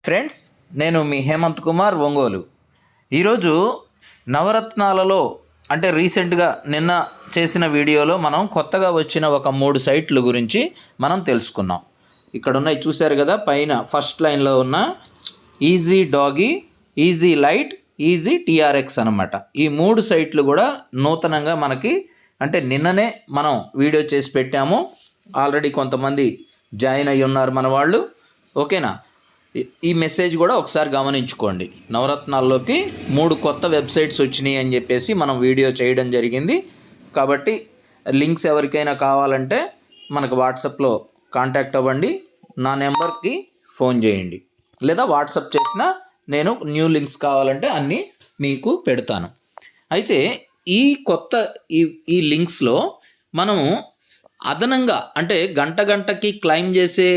Friends, నేను మీ హేమంత్ కుమార్ ఒంగోలు. ఈరోజు నవరత్నాలలో అంటే రీసెంట్గా నిన్న చేసిన వీడియోలో మనం కొత్తగా వచ్చిన ఒక 3 సైట్ల గురించి మనం తెలుసుకున్నాం. ఇక్కడ ఉన్నాయి చూశారు కదా, పైన ఫస్ట్ లైన్లో ఉన్న easy doggy, easy light, easy TRX అనమాట. ఈ 3 సైట్లు కూడా నూతనంగా మనకి అంటే నిన్ననే మనం వీడియో చేసి పెట్టాము. ఆల్రెడీ కొంతమంది జాయిన్ అయ్యి ఉన్నారు మన వాళ్ళు. ఓకేనా? ఈ మెసేజ్ కూడా ఒకసారి గమనించుకోండి. నవరత్నాల్లోకి 3 కొత్త వెబ్సైట్స్ వచ్చినాయి అని చెప్పేసి మనం వీడియో చేయడం జరిగింది. కాబట్టి లింక్స్ ఎవరికైనా కావాలంటే మనకు వాట్సాప్లో కాంటాక్ట్ అవ్వండి, నా నెంబర్కి ఫోన్ చేయండి, లేదా వాట్సాప్ చేసినా నేను న్యూ లింక్స్ కావాలంటే అన్నీ మీకు పెడతాను. అయితే ఈ కొత్త ఈ లింక్స్లో మనము అదనంగా అంటే గంటకి క్లైమ్ చేసే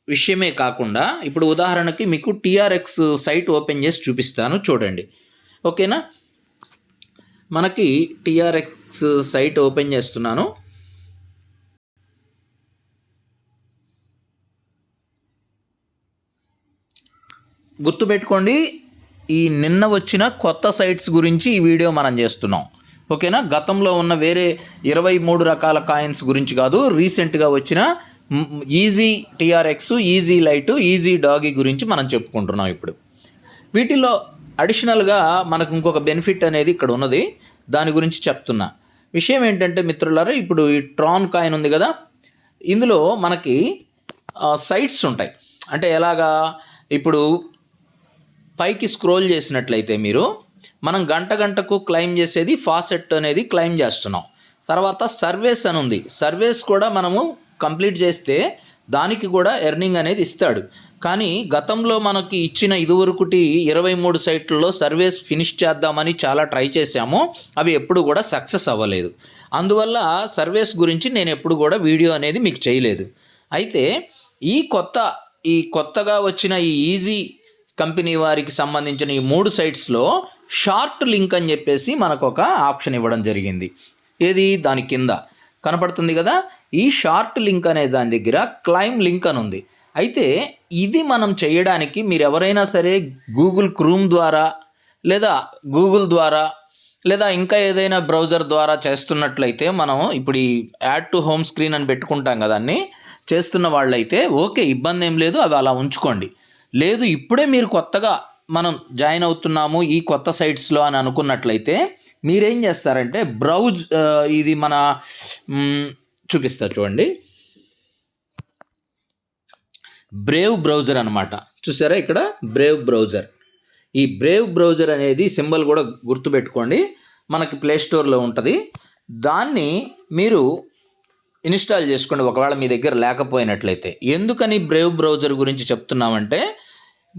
విషయమే కాకుండా ఇప్పుడు ఉదాహరణకి మీకు టీఆర్ఎక్స్ సైట్ ఓపెన్ చేసి చూపిస్తాను, చూడండి. ఓకేనా? మనకి టీఆర్ఎక్స్ సైట్ ఓపెన్ చేస్తున్నాను. గుర్తుపెట్టుకోండి, ఈ నిన్న వచ్చిన కొత్త సైట్స్ గురించి ఈ వీడియో మనం చేస్తున్నాం. ఓకేనా? గతంలో ఉన్న వేరే 23 రకాల కాయిన్స్ గురించి కాదు, రీసెంట్గా వచ్చిన easy TRX, easy light, easy doggy గురించి మనం చెప్పుకుంటున్నాం. ఇప్పుడు వీటిలో అడిషనల్గా మనకు ఇంకొక బెనిఫిట్ అనేది ఇక్కడ ఉన్నది, దాని గురించి చెప్తున్నా. విషయం ఏంటంటే మిత్రులారా, ఇప్పుడు ఈ ట్రాన్ కాయిన్ ఉంది కదా, ఇందులో మనకి సైట్స్ ఉంటాయి. అంటే ఎలాగా, ఇప్పుడు పైకి స్క్రోల్ చేసినట్లయితే మీరు మనం గంటకు క్లైమ్ చేసేది ఫాసెట్ అనేది క్లైమ్ చేస్తున్నాం. తర్వాత సర్వేస్ అని ఉంది, సర్వేస్ కూడా మనము కంప్లీట్ చేస్తే దానికి కూడా ఎర్నింగ్ అనేది ఇస్తాడు. కానీ గతంలో మనకి ఇచ్చిన ఇదివరకుటి 23 సైట్లలో సర్వేస్ ఫినిష్ చేద్దామని చాలా ట్రై చేశాము, అవి ఎప్పుడు కూడా సక్సెస్ అవ్వలేదు. అందువల్ల సర్వేస్ గురించి నేను ఎప్పుడు కూడా వీడియో అనేది మీకు చేయలేదు. అయితే ఈ కొత్తగా వచ్చిన ఈ ఈజీ కంపెనీ వారికి సంబంధించిన ఈ 3 సైట్స్లో షార్ట్ లింక్ అని చెప్పేసి మనకు ఒక ఆప్షన్ ఇవ్వడం జరిగింది. ఏది దాని కింద కనపడుతుంది కదా, ఈ షార్ట్ లింక్ అనే దాని దగ్గర క్లైమ్ లింక్ అని ఉంది. అయితే ఇది మనం చేయడానికి మీరు ఎవరైనా సరే గూగుల్ క్రోమ్ ద్వారా లేదా గూగుల్ ద్వారా లేదా ఇంకా ఏదైనా బ్రౌజర్ ద్వారా చేస్తున్నట్లయితే, మనం ఇప్పుడు ఈ యాడ్ టు హోమ్ స్క్రీన్ అని పెట్టుకుంటాం కదా, అన్నీ చేస్తున్న వాళ్ళైతే ఓకే, ఇబ్బంది ఏం లేదు, అవి అలా ఉంచుకోండి. లేదు ఇప్పుడే మీరు కొత్తగా మనం జాయిన్ అవుతున్నాము ఈ కొత్త సైట్స్లో అని అనుకున్నట్లయితే మీరేం చేస్తారంటే ఇది మన చూపిస్తా చూడండి, బ్రేవ్ బ్రౌజర్ అనమాట. చూసారా ఇక్కడ బ్రేవ్ బ్రౌజర్. ఈ బ్రేవ్ బ్రౌజర్ అనేది సింబల్ కూడా గుర్తుపెట్టుకోండి, మనకి ప్లేస్టోర్లో ఉంటుంది. దాన్ని మీరు ఇన్స్టాల్ చేసుకోండి ఒకవేళ మీ దగ్గర లేకపోయినట్లయితే. ఎందుకని బ్రేవ్ బ్రౌజర్ గురించి చెప్తున్నామంటే,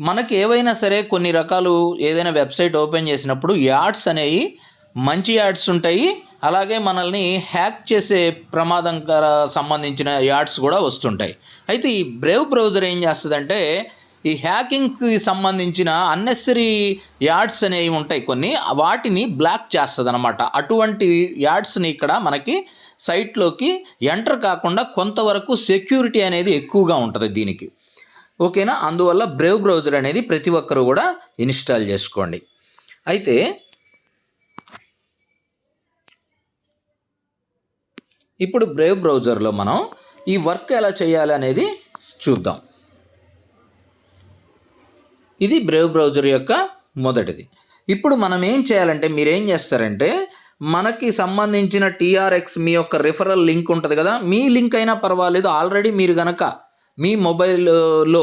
మనకి ఏవైనా సరే కొన్ని రకాలు ఏదైనా వెబ్సైట్ ఓపెన్ చేసినప్పుడు యాడ్స్ అనేవి మంచి యాడ్స్ ఉంటాయి, అలాగే మనల్ని హ్యాక్ చేసే ప్రమాదంకర సంబంధించిన యాడ్స్ కూడా వస్తుంటాయి. అయితే ఈ బ్రేవ్ బ్రౌజర్ ఏం చేస్తుందంటే, ఈ హ్యాకింగ్కి సంబంధించిన అన్నెసరీ యాడ్స్ అనేవి ఉంటాయి కొన్ని, వాటిని బ్లాక్ చేస్తుంది అనమాట. అటువంటి యాడ్స్ని ఇక్కడ మనకి సైట్లోకి ఎంటర్ కాకుండా కొంతవరకు సెక్యూరిటీ అనేది ఎక్కువగా ఉంటుంది దీనికి. ఓకేనా? అందువల్ల బ్రేవ్ బ్రౌజర్ అనేది ప్రతి ఒక్కరు కూడా ఇన్స్టాల్ చేసుకోండి. అయితే ఇప్పుడు బ్రేవ్ బ్రౌజర్లో మనం ఈ వర్క్ ఎలా చేయాలి అనేది చూద్దాం. ఇది బ్రేవ్ బ్రౌజర్ యొక్క మొదటిది. ఇప్పుడు మనం ఏం చేయాలంటే, మీరేం చేస్తారంటే, మనకి సంబంధించిన టీఆర్ఎక్స్ మీ యొక్క రిఫరల్ లింక్ ఉంటుంది కదా, మీ లింక్ అయినా పర్వాలేదు, ఆల్రెడీ మీరు గనక మీ మొబైల్లో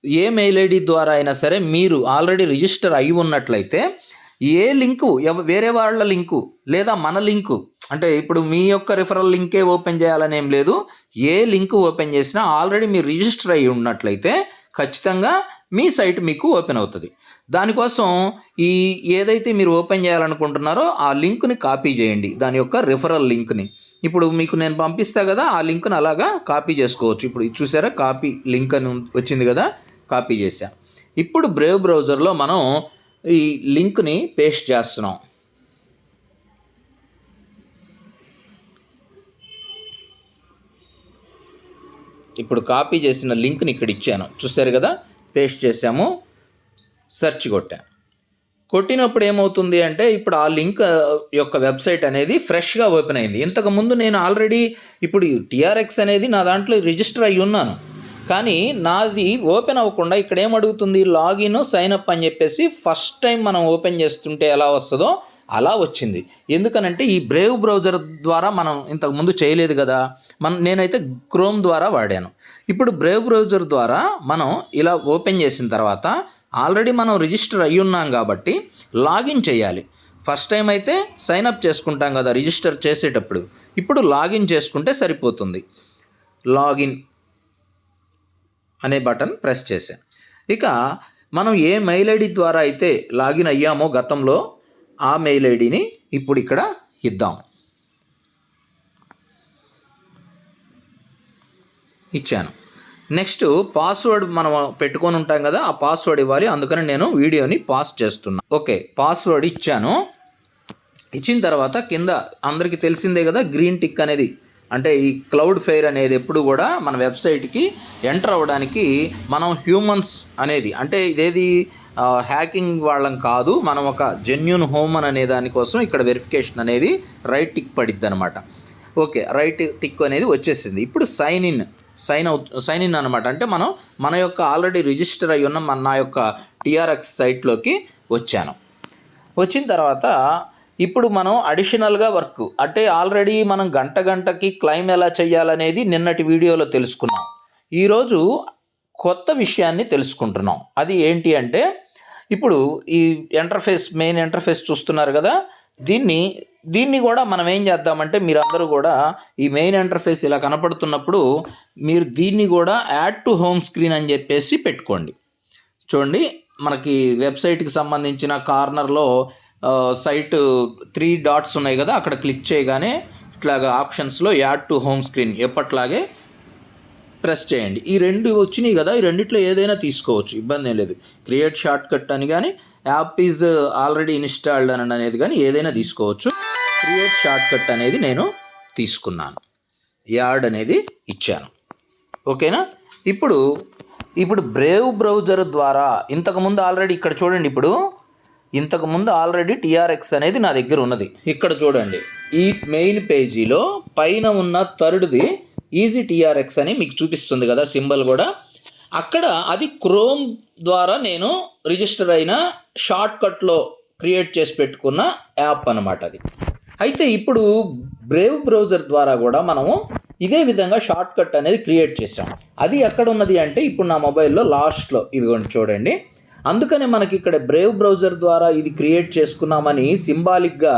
ఏ మెయిల్ ఐడి ద్వారా అయినా సరే మీరు ఆల్రెడీ రిజిస్టర్ అయి ఉన్నట్లయితే, ఏ లింకు వేరే వాళ్ళ లింకు లేదా మన లింకు, అంటే ఇప్పుడు మీ యొక్క రిఫరల్ లింకే ఓపెన్ చేయాలని ఏం లేదు, ఏ లింక్ ఓపెన్ చేసినా ఆల్రెడీ మీరు రిజిస్టర్ అయి ఉన్నట్లయితే ఖచ్చితంగా మీ సైట్ మీకు ఓపెన్ అవుతుంది. దానికోసం ఏదైతే మీరు ఓపెన్ చేయాలనుకుంటున్నారో ఆ లింక్ని కాపీ చేయండి, దాని యొక్క రిఫరల్ లింక్ని. ఇప్పుడు మీకు నేను పంపిస్తా కదా, ఆ లింక్ని అలాగా కాపీ చేసుకోవచ్చు. ఇప్పుడు చూసారా, కాపీ లింక్ అని వచ్చింది కదా, కాపీ చేసా. ఇప్పుడు బ్రేవ్ బ్రౌజర్లో మనం ఈ లింక్ని పేస్ట్ చేస్తున్నాం. ఇప్పుడు కాపీ చేసిన లింక్ని ఇక్కడ ఇచ్చాను, చూసారు కదా, పేస్ట్ చేసాము, సెర్చ్ కొట్టినప్పుడు ఏమవుతుంది అంటే ఇప్పుడు ఆ లింక్ యొక్క వెబ్సైట్ అనేది ఫ్రెష్గా ఓపెన్ అయింది. ఇంతకుముందు నేను ఆల్రెడీ ఇప్పుడు TRX అనేది నా దాంట్లో రిజిస్టర్ అయ్యి ఉన్నాను, కానీ నాది ఓపెన్ అవ్వకుండా ఇక్కడ ఏమడుగుతుంది, లాగిన్ సైన్ అప్ అని చెప్పేసి ఫస్ట్ టైం మనం ఓపెన్ చేస్తుంటే ఎలా వస్తుందో అలా వచ్చింది. ఎందుకనంటే ఈ బ్రేవ్ బ్రౌజర్ ద్వారా మనం ఇంతకుముందు చేయలేదు కదా, నేనైతే క్రోమ్ ద్వారా వాడాను. ఇప్పుడు బ్రేవ్ బ్రౌజర్ ద్వారా మనం ఇలా ఓపెన్ చేసిన తర్వాత ఆల్రెడీ మనం రిజిస్టర్ అయ్యి ఉన్నాం కాబట్టి లాగిన్ చేయాలి. ఫస్ట్ టైం అయితే సైన్ అప్ చేసుకుంటాం కదా రిజిస్టర్ చేసేటప్పుడు, ఇప్పుడు లాగిన్ చేసుకుంటే సరిపోతుంది. లాగిన్ అనే బటన్ ప్రెస్ చేశాను. ఇక మనం ఏ మెయిల్ ఐడి ద్వారా అయితే లాగిన్ అయ్యామో గతంలో ఆ మెయిల్ ఐడిని ఇప్పుడు ఇక్కడ ఇద్దాం. ఇచ్చాను. నెక్స్ట్ పాస్వర్డ్ మనం పెట్టుకొని ఉంటాం కదా, ఆ పాస్వర్డ్ ఇవ్వాలి. అందుకని నేను వీడియోని పాస్ చేస్తున్నా. ఓకే, పాస్వర్డ్ ఇచ్చాను. ఇచ్చిన తర్వాత కింద అందరికీ తెలిసిందే కదా, గ్రీన్ టిక్ అనేది అంటే ఈ క్లౌడ్ ఫెయిర్ అనేది ఎప్పుడు కూడా మన వెబ్సైట్కి ఎంటర్ అవ్వడానికి మనం హ్యూమన్స్ అనేది అంటే ఇదేది హ్యాకింగ్ వాళ్ళం కాదు, మనం ఒక జెన్యూన్ హ్యూమన్ అనే దానికోసం ఇక్కడ వెరిఫికేషన్ అనేది రైట్ టిక్ పడిద్ది అనమాట. ఓకే, రైట్ టిక్ అనేది వచ్చేసింది. ఇప్పుడు సైన్ ఇన్ అనమాట. అంటే మన యొక్క ఆల్రెడీ రిజిస్టర్ అయ్యి ఉన్న నా యొక్క TRX సైట్లోకి వచ్చాను. వచ్చిన తర్వాత ఇప్పుడు మనం అడిషనల్గా వర్క్ అంటే ఆల్రెడీ మనం గంటకి క్లైమ్ ఎలా చేయాలనేది నిన్నటి వీడియోలో తెలుసుకున్నాం. ఈరోజు కొత్త విషయాన్ని తెలుసుకుంటున్నాం. అది ఏంటి అంటే ఇప్పుడు ఈ మెయిన్ ఇంటర్ఫేస్ చూస్తున్నారు కదా, దీన్ని కూడా మనం ఏం చేద్దామంటే మీరందరూ కూడా ఈ మెయిన్ ఇంటర్ఫేస్ ఇలా కనపడుతున్నప్పుడు మీరు దీన్ని కూడా యాడ్ టు హోమ్ స్క్రీన్ అని చెప్పేసి పెట్టుకోండి. చూడండి, మనకి వెబ్సైట్కి సంబంధించిన కార్నర్లో సైట్ 3 డాట్స్ ఉన్నాయి కదా, అక్కడ క్లిక్ చేయగానే ఇట్లాగా ఆప్షన్స్లో యాడ్ టు హోమ్ స్క్రీన్ ఎప్పట్లాగే ప్రెస్ చేయండి. ఈ 2 వచ్చినాయి కదా, ఈ రెండిట్లో ఏదైనా తీసుకోవచ్చు, ఇబ్బంది ఏం లేదు. క్రియేట్ షార్ట్ కట్ అని కానీ యాప్ ఈజ్ ఆల్రెడీ ఇన్స్టాల్డ్ అని అనేది కానీ ఏదైనా తీసుకోవచ్చు. క్రియేట్ షార్ట్ కట్ అనేది నేను తీసుకున్నాను, యాడ్ అనేది ఇచ్చాను. ఓకేనా. ఇప్పుడు బ్రేవ్ బ్రౌజర్ ద్వారా ఇంతకుముందు ఆల్రెడీ ఇక్కడ చూడండి, ఇంతకుముందు ఆల్రెడీ TRX అనేది నా దగ్గర ఉన్నది. ఇక్కడ చూడండి, ఈ మెయిన్ పేజీలో పైన ఉన్న థర్డ్ది ఈజీ TRX అని మీకు చూపిస్తుంది కదా సింబల్ కూడా, అక్కడ అది క్రోమ్ ద్వారా నేను రిజిస్టర్ అయిన షార్ట్ కట్లో క్రియేట్ చేసి పెట్టుకున్న యాప్ అనమాట అది. అయితే ఇప్పుడు బ్రేవ్ బ్రౌజర్ ద్వారా కూడా మనము ఇదే విధంగా షార్ట్ కట్ అనేది క్రియేట్ చేసాం. అది ఎక్కడ ఉన్నది అంటే ఇప్పుడు నా మొబైల్లో లాస్ట్లో ఇదిగోండి చూడండి. అందుకనే మనకి ఇక్కడ బ్రేవ్ బ్రౌజర్ ద్వారా ఇది క్రియేట్ చేసుకున్నామని సింబాలిక్గా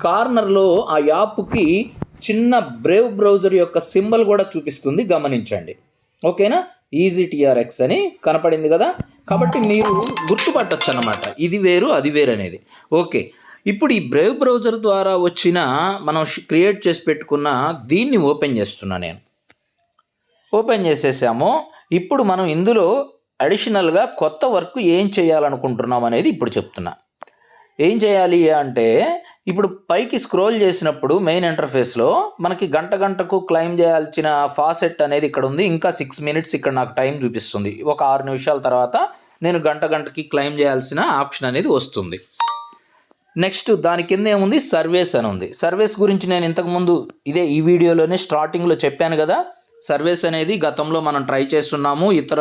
కార్నర్లో ఆ యాప్కి చిన్న బ్రేవ్ బ్రౌజర్ యొక్క సింబల్ కూడా చూపిస్తుంది, గమనించండి. ఓకేనా, ఈజీ TRX అని కనపడింది కదా, కాబట్టి మీరు గుర్తుపట్టచ్చు అన్నమాట, ఇది వేరు అది వేరు అనేది. ఓకే, ఇప్పుడు ఈ బ్రేవ్ బ్రౌజర్ ద్వారా వచ్చిన మనం క్రియేట్ చేసి పెట్టుకున్న దీన్ని ఓపెన్ చేస్తున్నా నేను. ఓపెన్ చేసేసాము. ఇప్పుడు మనం ఇందులో అడిషనల్గా కొత్త వర్క్ ఏం చేయాలనుకుంటున్నాం అనేది ఇప్పుడు చెప్తున్నా. ఏం చేయాలి అంటే ఇప్పుడు పైకి స్క్రోల్ చేసినప్పుడు మెయిన్ ఇంటర్ఫేస్లో మనకి గంటకు క్లైమ్ చేయాల్సిన ఫాసెట్ అనేది ఇక్కడ ఉంది. ఇంకా 6 మినిట్స్ ఇక్కడ నాకు టైం చూపిస్తుంది. ఒక 6 నిమిషాల తర్వాత నేను గంటకి క్లైమ్ చేయాల్సిన ఆప్షన్ అనేది వస్తుంది. నెక్స్ట్ దాని కింద ఏముంది, సర్వేస్ అని ఉంది. సర్వేస్ గురించి నేను ఇంతకుముందు ఈ వీడియోలోనే స్టార్టింగ్లో చెప్పాను కదా. సర్వేస్ అనేది గతంలో మనం ట్రై చేస్తున్నాము. ఇతర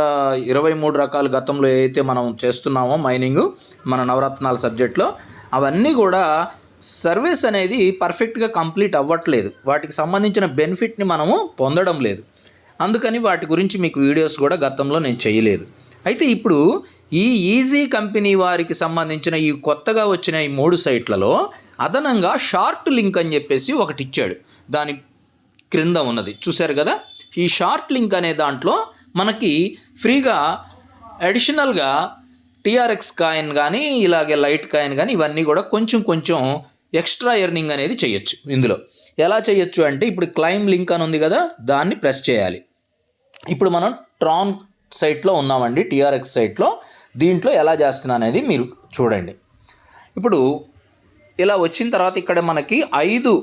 23 రకాల గతంలో ఏదైతే మనం చేస్తున్నామో మైనింగ్ మన నవరత్నాల సబ్జెక్ట్లో, అవన్నీ కూడా సర్వేస్ అనేది పర్ఫెక్ట్గా కంప్లీట్ అవ్వట్లేదు. వాటికి సంబంధించిన బెనిఫిట్ని మనము పొందడం లేదు. అందుకని వాటి గురించి మీకు వీడియోస్ కూడా గతంలో నేను చేయలేదు. అయితే ఇప్పుడు ఈ ఈజీ కంపెనీ వారికి సంబంధించిన ఈ కొత్తగా వచ్చిన ఈ 3 సైట్లలో అదనంగా షార్ట్ లింక్ అని చెప్పేసి ఒకటి ఇచ్చాడు. దాని క్రింద ఉన్నది చూశారు కదా. ఈ షార్ట్ లింక్ అనే దాంట్లో మనకి ఫ్రీగా అడిషనల్గా TRX కాయిన్ కానీ ఇలాగే లైట్ కాయిన్ కానీ ఇవన్నీ కూడా కొంచెం ఎక్స్ట్రా ఎర్నింగ్ అనేది చేయొచ్చు. ఇందులో ఎలా చేయొచ్చు అంటే ఇప్పుడు క్లైమ్ లింక్ అని ఉంది కదా, దాన్ని ప్రెస్ చేయాలి. ఇప్పుడు మనం ట్రాన్ సైట్లో ఉన్నామండి, TRX సైట్లో. దీంట్లో ఎలా చేస్తున్నా అనేది మీరు చూడండి. ఇప్పుడు ఇలా వచ్చిన తర్వాత ఇక్కడ మనకి 5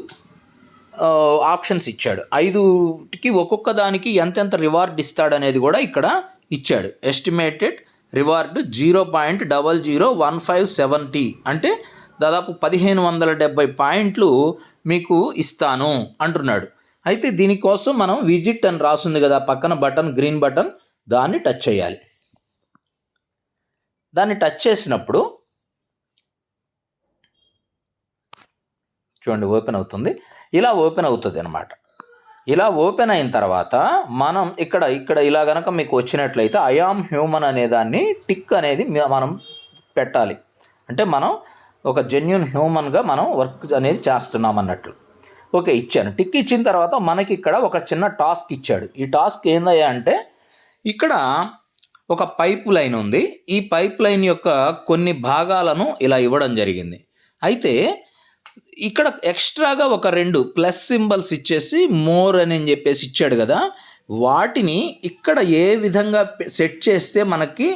ఆప్షన్స్ ఇచ్చాడు. 5కి ఒక్కొక్క దానికి ఎంతెంత రివార్డ్ ఇస్తాడు అనేది కూడా ఇక్కడ ఇచ్చాడు. ఎస్టిమేటెడ్ రివార్డ్ 0.001570 అంటే దాదాపు 1570 పాయింట్లు మీకు ఇస్తాను అంటున్నాడు. అయితే దీనికోసం మనం విజిట్ అని రాస్తుంది కదా పక్కన బటన్, గ్రీన్ బటన్, దాన్ని టచ్ చేయాలి. దాన్ని టచ్ చేసినప్పుడు చూడండి ఓపెన్ అవుతుంది. ఇలా ఓపెన్ అవుతుంది అనమాట. ఇలా ఓపెన్ అయిన తర్వాత మనం ఇక్కడ ఇలా కనుక మీకు వచ్చినట్లయితే ఐ ఆమ్ హ్యూమన్ అనే దాన్ని టిక్ అనేది మనం పెట్టాలి. అంటే మనం ఒక జెన్యూన్ హ్యూమన్గా మనం వర్క్ అనేది చేస్తున్నాం అన్నట్లు. ఓకే, ఇచ్చాను. టిక్ ఇచ్చిన తర్వాత మనకి ఇక్కడ ఒక చిన్న టాస్క్ ఇచ్చాడు. ఈ టాస్క్ ఏందయ్యా అంటే ఇక్కడ ఒక పైప్ లైన్ ఉంది. ఈ పైప్ లైన్ యొక్క కొన్ని భాగాలను ఇలా ఇవ్వడం జరిగింది. అయితే ఇక్కడ ఎక్స్ట్రాగా ఒక 2 ప్లస్ సింబల్స్ ఇచ్చేసి మోర్ అని చెప్పేసి ఇచ్చాడు కదా, వాటిని ఇక్కడ ఏ విధంగా సెట్ చేస్తే మనకి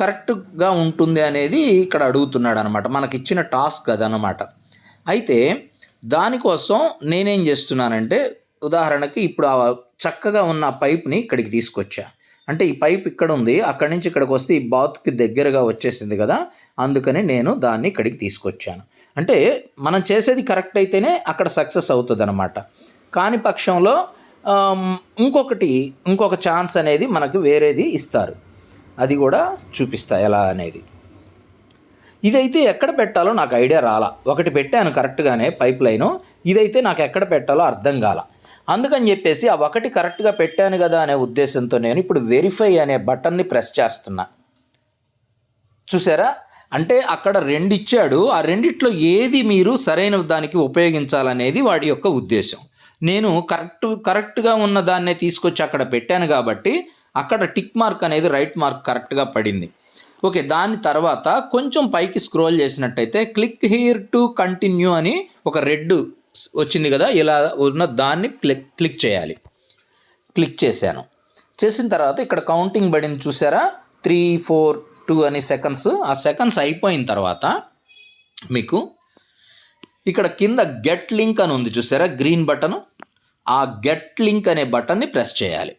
కరెక్ట్గా ఉంటుంది అనేది ఇక్కడ అడుగుతున్నాడు అనమాట. మనకి ఇచ్చిన టాస్క్ అదనమాట. అయితే దానికోసం నేనేం చేస్తున్నానంటే ఉదాహరణకి ఇప్పుడు ఆ చక్కగా ఉన్న పైప్ని ఇక్కడికి తీసుకొచ్చా. అంటే ఈ పైప్ ఇక్కడ ఉంది, అక్కడి నుంచి ఇక్కడికి వస్తే ఈ బాత్కి దగ్గరగా వచ్చేసింది కదా, అందుకని నేను దాన్ని ఇక్కడికి తీసుకొచ్చాను. అంటే మనం చేసేది కరెక్ట్ అయితేనే అక్కడ సక్సెస్ అవుతుంది అనమాట. కాని పక్షంలో ఇంకొక ఛాన్స్ అనేది మనకు వేరేది ఇస్తారు. అది కూడా చూపిస్తా ఎలా అనేది. ఇదైతే ఎక్కడ పెట్టాలో నాకు ఐడియా రాలా. ఒకటి పెట్టాను కరెక్ట్గానే పైప్ లైను, ఇదైతే నాకు ఎక్కడ పెట్టాలో అర్థం కాల. అందుకని చెప్పేసి ఆ ఒకటి కరెక్ట్గా పెట్టాను కదా అనే ఉద్దేశంతో నేను ఇప్పుడు వెరిఫై అనే బటన్ని ప్రెస్ చేస్తున్నా. చూసారా, అంటే అక్కడ 2 ఇచ్చాడు. ఆ రెండిట్లో ఏది మీరు సరైన దానికి ఉపయోగించాలనేది వాడి యొక్క ఉద్దేశం. నేను కరెక్ట్గా ఉన్న దాన్నే తీసుకొచ్చి అక్కడ పెట్టాను కాబట్టి అక్కడ టిక్ మార్క్ అనేది రైట్ మార్క్ కరెక్ట్గా పడింది. ఓకే, దాని తర్వాత కొంచెం పైకి స్క్రోల్ చేసినట్టయితే క్లిక్ హియర్ టు కంటిన్యూ అని ఒక రెడ్ వచ్చింది కదా, ఇలా ఉన్న దాన్ని క్లిక్ చేయాలి. క్లిక్ చేశాను. చేసిన తర్వాత ఇక్కడ కౌంటింగ్ పడింది చూసారా, 3, 4, 2 అని సెకండ్స్. ఆ సెకండ్స్ అయిపోయిన తర్వాత మీకు ఇక్కడ కింద గెట్ లింక్ అని ఉంది చూసారా, గ్రీన్ బటన్. ఆ గెట్ లింక్ అనే బటన్ని ప్రెస్ చేయాలి.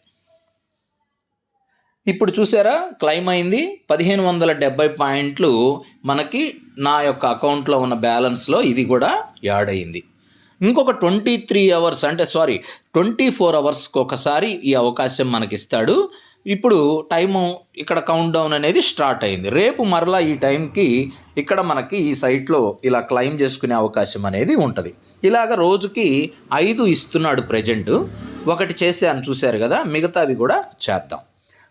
ఇప్పుడు చూసారా క్లైమ్ అయింది. 1570 పాయింట్లు మనకి నా యొక్క అకౌంట్లో ఉన్న బ్యాలెన్స్లో ఇది కూడా యాడ్ అయింది. ఇంకొక 24 అవర్స్కి ఒకసారి ఈ అవకాశం మనకి ఇస్తాడు. ఇప్పుడు టైము ఇక్కడ కౌంట్ డౌన్ అనేది స్టార్ట్ అయింది. రేపు మరలా ఈ టైంకి ఇక్కడ మనకి ఈ సైట్లో ఇలా క్లైమ్ చేసుకునే అవకాశం అనేది ఉంటుంది. ఇలాగ రోజుకి 5 ఇస్తున్నాడు ప్రజెంట్. ఒకటి చేసాను చూశారు కదా, మిగతావి కూడా చేద్దాం.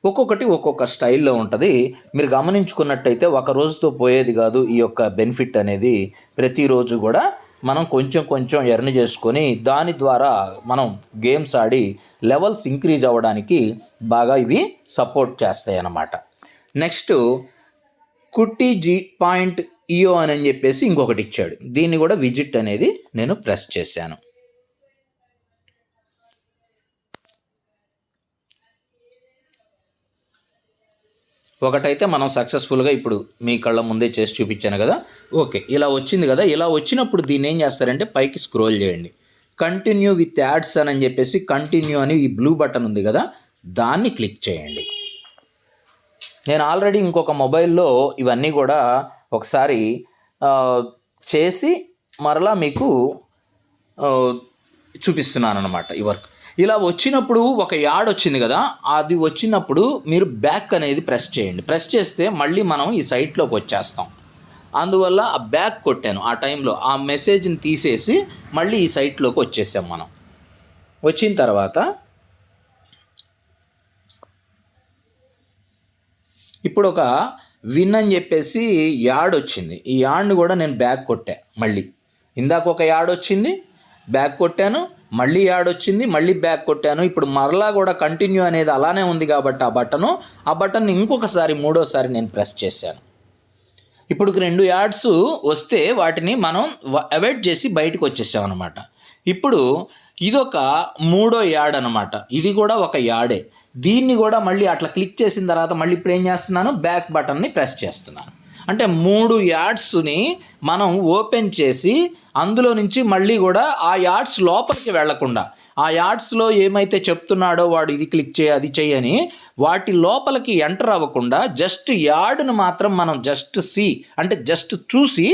ఒక్కొక్కటి ఒక్కొక్క స్టైల్లో ఉంటుంది. మీరు గమనించుకున్నట్టయితే ఒక రోజుతో పోయేది కాదు ఈ యొక్క బెనిఫిట్ అనేది. ప్రతిరోజు కూడా మనం కొంచెం ఎర్న్ చేసుకొని దాని ద్వారా మనం గేమ్స్ ఆడి లెవెల్స్ ఇంక్రీజ్ అవ్వడానికి బాగా ఇవి సపోర్ట్ చేస్తాయి అన్నమాట. నెక్స్ట్ కుట్టి G.io అని చెప్పేసి ఇంకొకటి ఇచ్చాడు. దీన్ని కూడా విజిట్ అనేది నేను ప్రెస్ చేశాను. ఒకటైతే మనం సక్సెస్ఫుల్గా ఇప్పుడు మీ కళ్ళ ముందే చేసి చూపించాను కదా. ఓకే, ఇలా వచ్చింది కదా. ఇలా వచ్చినప్పుడు దీన్ని ఏం చేస్తారంటే పైకి స్క్రోల్ చేయండి. కంటిన్యూ విత్ యాడ్స్ అని చెప్పేసి కంటిన్యూ అని ఈ బ్లూ బటన్ ఉంది కదా, దాన్ని క్లిక్ చేయండి. నేను ఆల్రెడీ ఇంకొక మొబైల్లో ఇవన్నీ కూడా ఒకసారి చేసి మరలా మీకు చూపిస్తున్నాను అన్నమాట ఈ వర్క్. ఇలా వచ్చినప్పుడు ఒక యాడ్ వచ్చింది కదా, అది వచ్చినప్పుడు మీరు బ్యాక్ అనేది ప్రెస్ చేయండి. ప్రెస్ చేస్తే మళ్ళీ మనం ఈ సైట్లోకి వచ్చేస్తాం. అందువల్ల ఆ బ్యాక్ కొట్టాను. ఆ టైంలో ఆ మెసేజ్ని తీసేసి మళ్ళీ ఈ సైట్లోకి వచ్చేసాం. మనం వచ్చిన తర్వాత ఇప్పుడు ఒక విన్ అని చెప్పేసి యాడ్ వచ్చింది. ఈ యాడ్ని కూడా నేను బ్యాక్ కొట్టా. మళ్ళీ ఇందాక ఒక యాడ్ వచ్చింది, బ్యాక్ కొట్టాను, మళ్ళీ యాడ్ వచ్చింది, మళ్ళీ బ్యాక్ కొట్టాను. ఇప్పుడు మరలా కూడా కంటిన్యూ అనేది అలానే ఉంది కాబట్టి ఆ బటన్ ఇంకొకసారి మూడోసారి నేను ప్రెస్ చేశాను. ఇప్పుడు 2 యాడ్స్ వస్తే వాటిని మనం అవాయిడ్ చేసి బయటకు వచ్చేసాం అనమాట. ఇప్పుడు ఇదొక 3వ యాడ్ అనమాట. ఇది కూడా ఒక యాడే. దీన్ని కూడా మళ్ళీ అట్లా క్లిక్ చేసిన తర్వాత మళ్ళీ ఇప్పుడు ఏం చేస్తున్నాను, బ్యాక్ బటన్ని ప్రెస్ చేస్తున్నాను. అంటే 3 యాడ్స్ని మనం ఓపెన్ చేసి అందులో నుంచి మళ్ళీ కూడా ఆ యాడ్స్ లోపలికి వెళ్లకుండా ఆ యాడ్స్లో ఏమైతే చెప్తున్నాడో వాడు ఇది క్లిక్ చేయి అది చేయి అని వాటి లోపలికి ఎంటర్ అవ్వకుండా జస్ట్ యాడ్ను మాత్రం మనం జస్ట్ అంటే జస్ట్ చూసి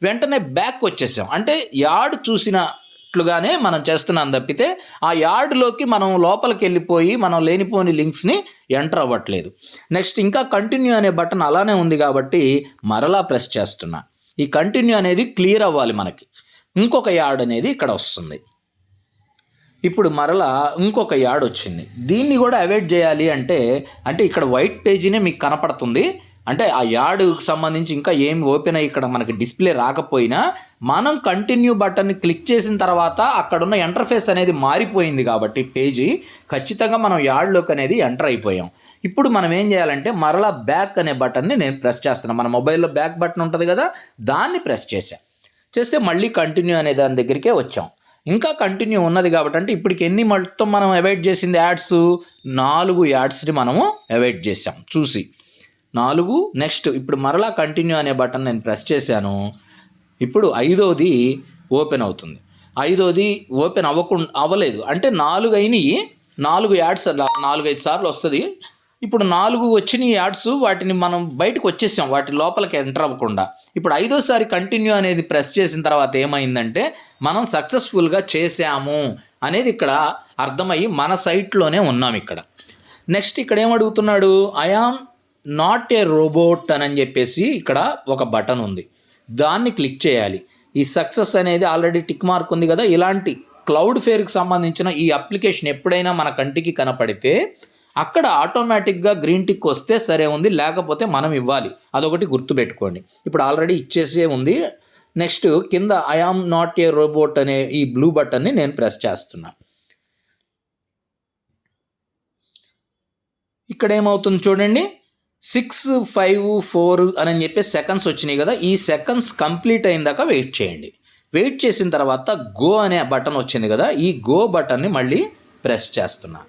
వెంటనే బ్యాక్ వచ్చేసాం. అంటే యాడ్ చూసినట్లుగానే మనం చేస్తున్నాం తప్పితే ఆ యాడ్లోకి మనం లోపలికి వెళ్ళిపోయి మనం లేనిపోని లింక్స్ని ఎంటర్ అవ్వట్లేదు. నెక్స్ట్ ఇంకా కంటిన్యూ అనే బటన్ అలానే ఉంది కాబట్టి మరలా ప్రెస్ చేస్తున్నా. ఈ కంటిన్యూ అనేది క్లియర్ అవ్వాలి మనకి. ఇంకొక యాడ్ అనేది ఇక్కడ వస్తుంది. ఇప్పుడు మరలా ఇంకొక యాడ్ వచ్చింది. దీన్ని కూడా అవాయిడ్ చేయాలి అంటే ఇక్కడ వైట్ పేజీనే మీకు కనపడుతుంది. అంటే ఆ యాడ్కి సంబంధించి ఇంకా ఏం ఓపెన్ అయ్యి ఇక్కడ మనకి డిస్ప్లే రాకపోయినా మనం కంటిన్యూ బటన్ని క్లిక్ చేసిన తర్వాత అక్కడున్న ఇంటర్ఫేస్ అనేది మారిపోయింది కాబట్టి పేజీ ఖచ్చితంగా మనం యాడ్లోకి అనేది ఎంటర్ అయిపోయాం. ఇప్పుడు మనం ఏం చేయాలంటే మరలా బ్యాక్ అనే బటన్ని నేను ప్రెస్ చేస్తున్నాను. మన మొబైల్లో బ్యాక్ బటన్ ఉంటుంది కదా, దాన్ని ప్రెస్ చేస్తే మళ్ళీ కంటిన్యూ అనే దాని దగ్గరికే వచ్చాం. ఇంకా కంటిన్యూ ఉన్నది కాబట్టి అంటే ఇప్పటికి ఎన్ని మొత్తం మనం అవాయిడ్ చేసింది యాడ్స్ 4 యాడ్స్ని మనము అవాయిడ్ చేసాం చూసి 4. నెక్స్ట్ ఇప్పుడు మరలా కంటిన్యూ అనే బటన్ నేను ప్రెస్ చేశాను. ఇప్పుడు 5వది ఓపెన్ అవుతుంది. 5వది ఓపెన్ అవ్వలేదు అంటే 4 అయినాయి. 4 యాడ్స్ అలా 4-5 సార్లు వస్తుంది. ఇప్పుడు 4 వచ్చిన యాడ్స్ వాటిని మనం బయటకు వచ్చేసాం, వాటి లోపలికి ఎంటర్ అవ్వకుండా. ఇప్పుడు 5వసారి కంటిన్యూ అనేది ప్రెస్ చేసిన తర్వాత ఏమైందంటే మనం సక్సెస్ఫుల్గా చేసాము అనేది ఇక్కడ అర్థమయ్యి మన సైట్లోనే ఉన్నాం ఇక్కడ. నెక్స్ట్ ఇక్కడ ఏమడుగుతున్నాడు, I am not a robot అని చెప్పేసి ఇక్కడ ఒక బటన్ ఉంది, దాన్ని క్లిక్ చేయాలి. ఈ సక్సెస్ అనేది ఆల్రెడీ టిక్ మార్క్ ఉంది కదా. ఇలాంటి క్లౌడ్ ఫేర్కి సంబంధించిన ఈ అప్లికేషన్ ఎప్పుడైనా మన కంటికి కనపడితే అక్కడ ఆటోమేటిక్గా గ్రీన్ టిక్ వస్తే సరే ఉంది, లేకపోతే మనం ఇవ్వాలి. అదొకటి గుర్తుపెట్టుకోండి. ఇప్పుడు ఆల్రెడీ ఇచ్చేసే ఉంది. నెక్స్ట్ కింద I am not a robot అనే ఈ బ్లూ బటన్ని నేను ప్రెస్ చేస్తున్నా. ఇక్కడ ఏమవుతుంది చూడండి, 6, 5, 4 అని చెప్పేసి సెకండ్స్ వచ్చినాయి కదా. ఈ సెకండ్స్ కంప్లీట్ అయిన దాకా వెయిట్ చేయండి. వెయిట్ చేసిన తర్వాత గో అనే బటన్ వచ్చింది కదా, ఈ గో బటన్ని మళ్ళీ ప్రెస్ చేస్తున్నా.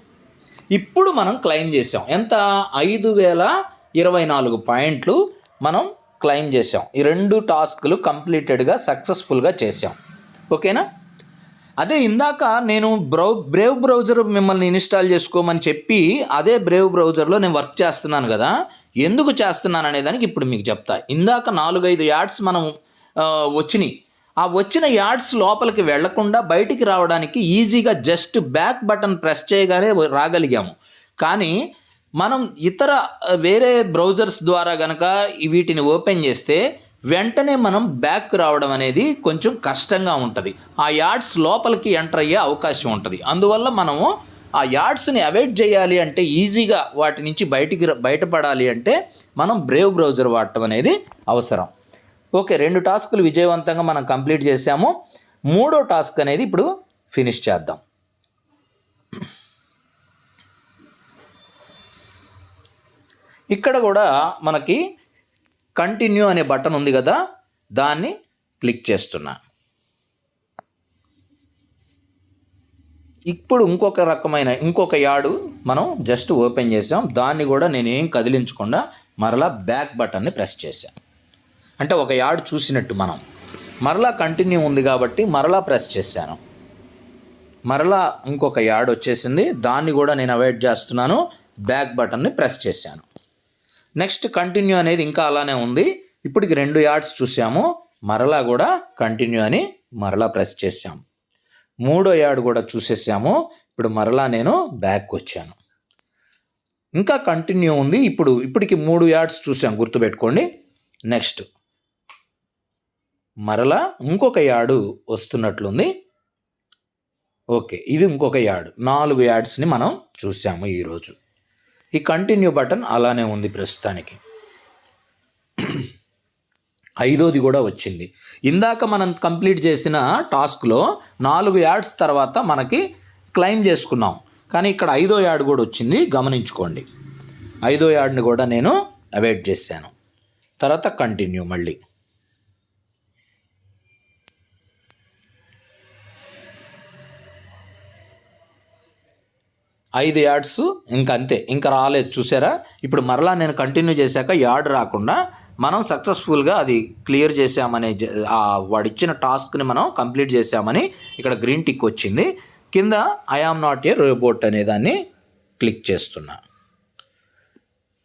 ఇప్పుడు మనం క్లెయిమ్ చేసాం. ఎంత? 5024 పాయింట్లు మనం క్లెయిమ్ చేసాం. ఈ 2 టాస్క్లు కంప్లీటెడ్గా సక్సెస్ఫుల్గా చేసాం. ఓకేనా? అదే ఇందాక నేను బ్రేవ్ బ్రౌజర్ మిమ్మల్ని ఇన్స్టాల్ చేసుకోమని చెప్పి అదే బ్రేవ్ బ్రౌజర్లో నేను వర్క్ చేస్తున్నాను కదా. ఎందుకు చేస్తున్నాను అనే దానికి ఇప్పుడు మీకు చెప్తా. ఇందాక 4-5 యాడ్స్ మనం వచ్చినాయి. ఆ వచ్చిన యాడ్స్ లోపలికి వెళ్లకుండా బయటికి రావడానికి ఈజీగా జస్ట్ బ్యాక్ బటన్ ప్రెస్ చేయగానే రాగలిగాము. కానీ మనం ఇతర వేరే బ్రౌజర్స్ ద్వారా కనుక వీటిని ఓపెన్ చేస్తే వెంటనే మనం బ్యాక్ రావడం అనేది కొంచెం కష్టంగా ఉంటుంది. ఆ యాడ్స్ లోపలికి ఎంటర్ అయ్యే అవకాశం ఉంటుంది. అందువల్ల మనము ఆ యాడ్స్ని అవాయిడ్ చేయాలి అంటే, ఈజీగా వాటి నుంచి బయటపడాలి అంటే మనం బ్రేవ్ బ్రౌజర్ వాడటం అనేది అవసరం. ఓకే, 2 టాస్కులు విజయవంతంగా మనం కంప్లీట్ చేసాము. 3వ టాస్క్ అనేది ఇప్పుడు ఫినిష్ చేద్దాం. ఇక్కడ కూడా మనకి కంటిన్యూ అనే బటన్ ఉంది కదా, దాన్ని క్లిక్ చేస్తున్నా. ఇప్పుడు ఇంకొక యాడ్ మనం జస్ట్ ఓపెన్ చేసాం. దాన్ని కూడా నేనేం కదిలించకుండా మరలా బ్యాక్ బటన్ని ప్రెస్ చేశాను. అంటే ఒక యాడ్ చూసినట్టు మనం మరలా కంటిన్యూ ఉంది కాబట్టి మరలా ప్రెస్ చేశాను. మరలా ఇంకొక యాడ్ వచ్చేసింది, దాన్ని కూడా నేను అవాయిడ్ చేస్తున్నాను. బ్యాక్ బటన్ని ప్రెస్ చేశాను. నెక్స్ట్ కంటిన్యూ అనేది ఇంకా అలానే ఉంది. ఇప్పటికి 2 యాడ్స్ చూసాము. మరలా కూడా కంటిన్యూ అని మరలా ప్రెస్ చేసాము. 3వ యాడ్ కూడా చూసేసాము. ఇప్పుడు మరలా నేను బ్యాక్ వచ్చాను. ఇంకా కంటిన్యూ ఉంది. ఇప్పటికి 3 యాడ్స్ చూసాం, గుర్తుపెట్టుకోండి. నెక్స్ట్ మరలా ఇంకొక యాడ్ వస్తున్నట్లుంది. ఓకే, ఇది ఇంకొక యాడ్. 4 యాడ్స్ని మనం చూసాము ఈరోజు. ఈ కంటిన్యూ బటన్ అలానే ఉంది ప్రస్తుతానికి. 5వది కూడా వచ్చింది. ఇందాక మనం కంప్లీట్ చేసిన టాస్క్లో 4 యాడ్స్ తర్వాత మనకి క్లెయిమ్ చేసుకున్నాం. కానీ ఇక్కడ 5వ యాడ్ కూడా వచ్చింది, గమనించుకోండి. 5వ యాడ్ని కూడా నేను అవాయిడ్ చేశాను. తర్వాత కంటిన్యూ మళ్ళీ. 5 యాడ్స్ ఇంకంతే, ఇంకా రాలేదు చూసారా. ఇప్పుడు మరలా నేను కంటిన్యూ చేశాక యాడ్ రాకుండా మనం సక్సెస్ఫుల్గా అది క్లియర్ చేసామనే వాడిచ్చిన టాస్క్ని మనం కంప్లీట్ చేసామని ఇక్కడ గ్రీన్ టిక్ వచ్చింది. కింద I am not a robot అనే దాన్ని క్లిక్ చేస్తున్నా.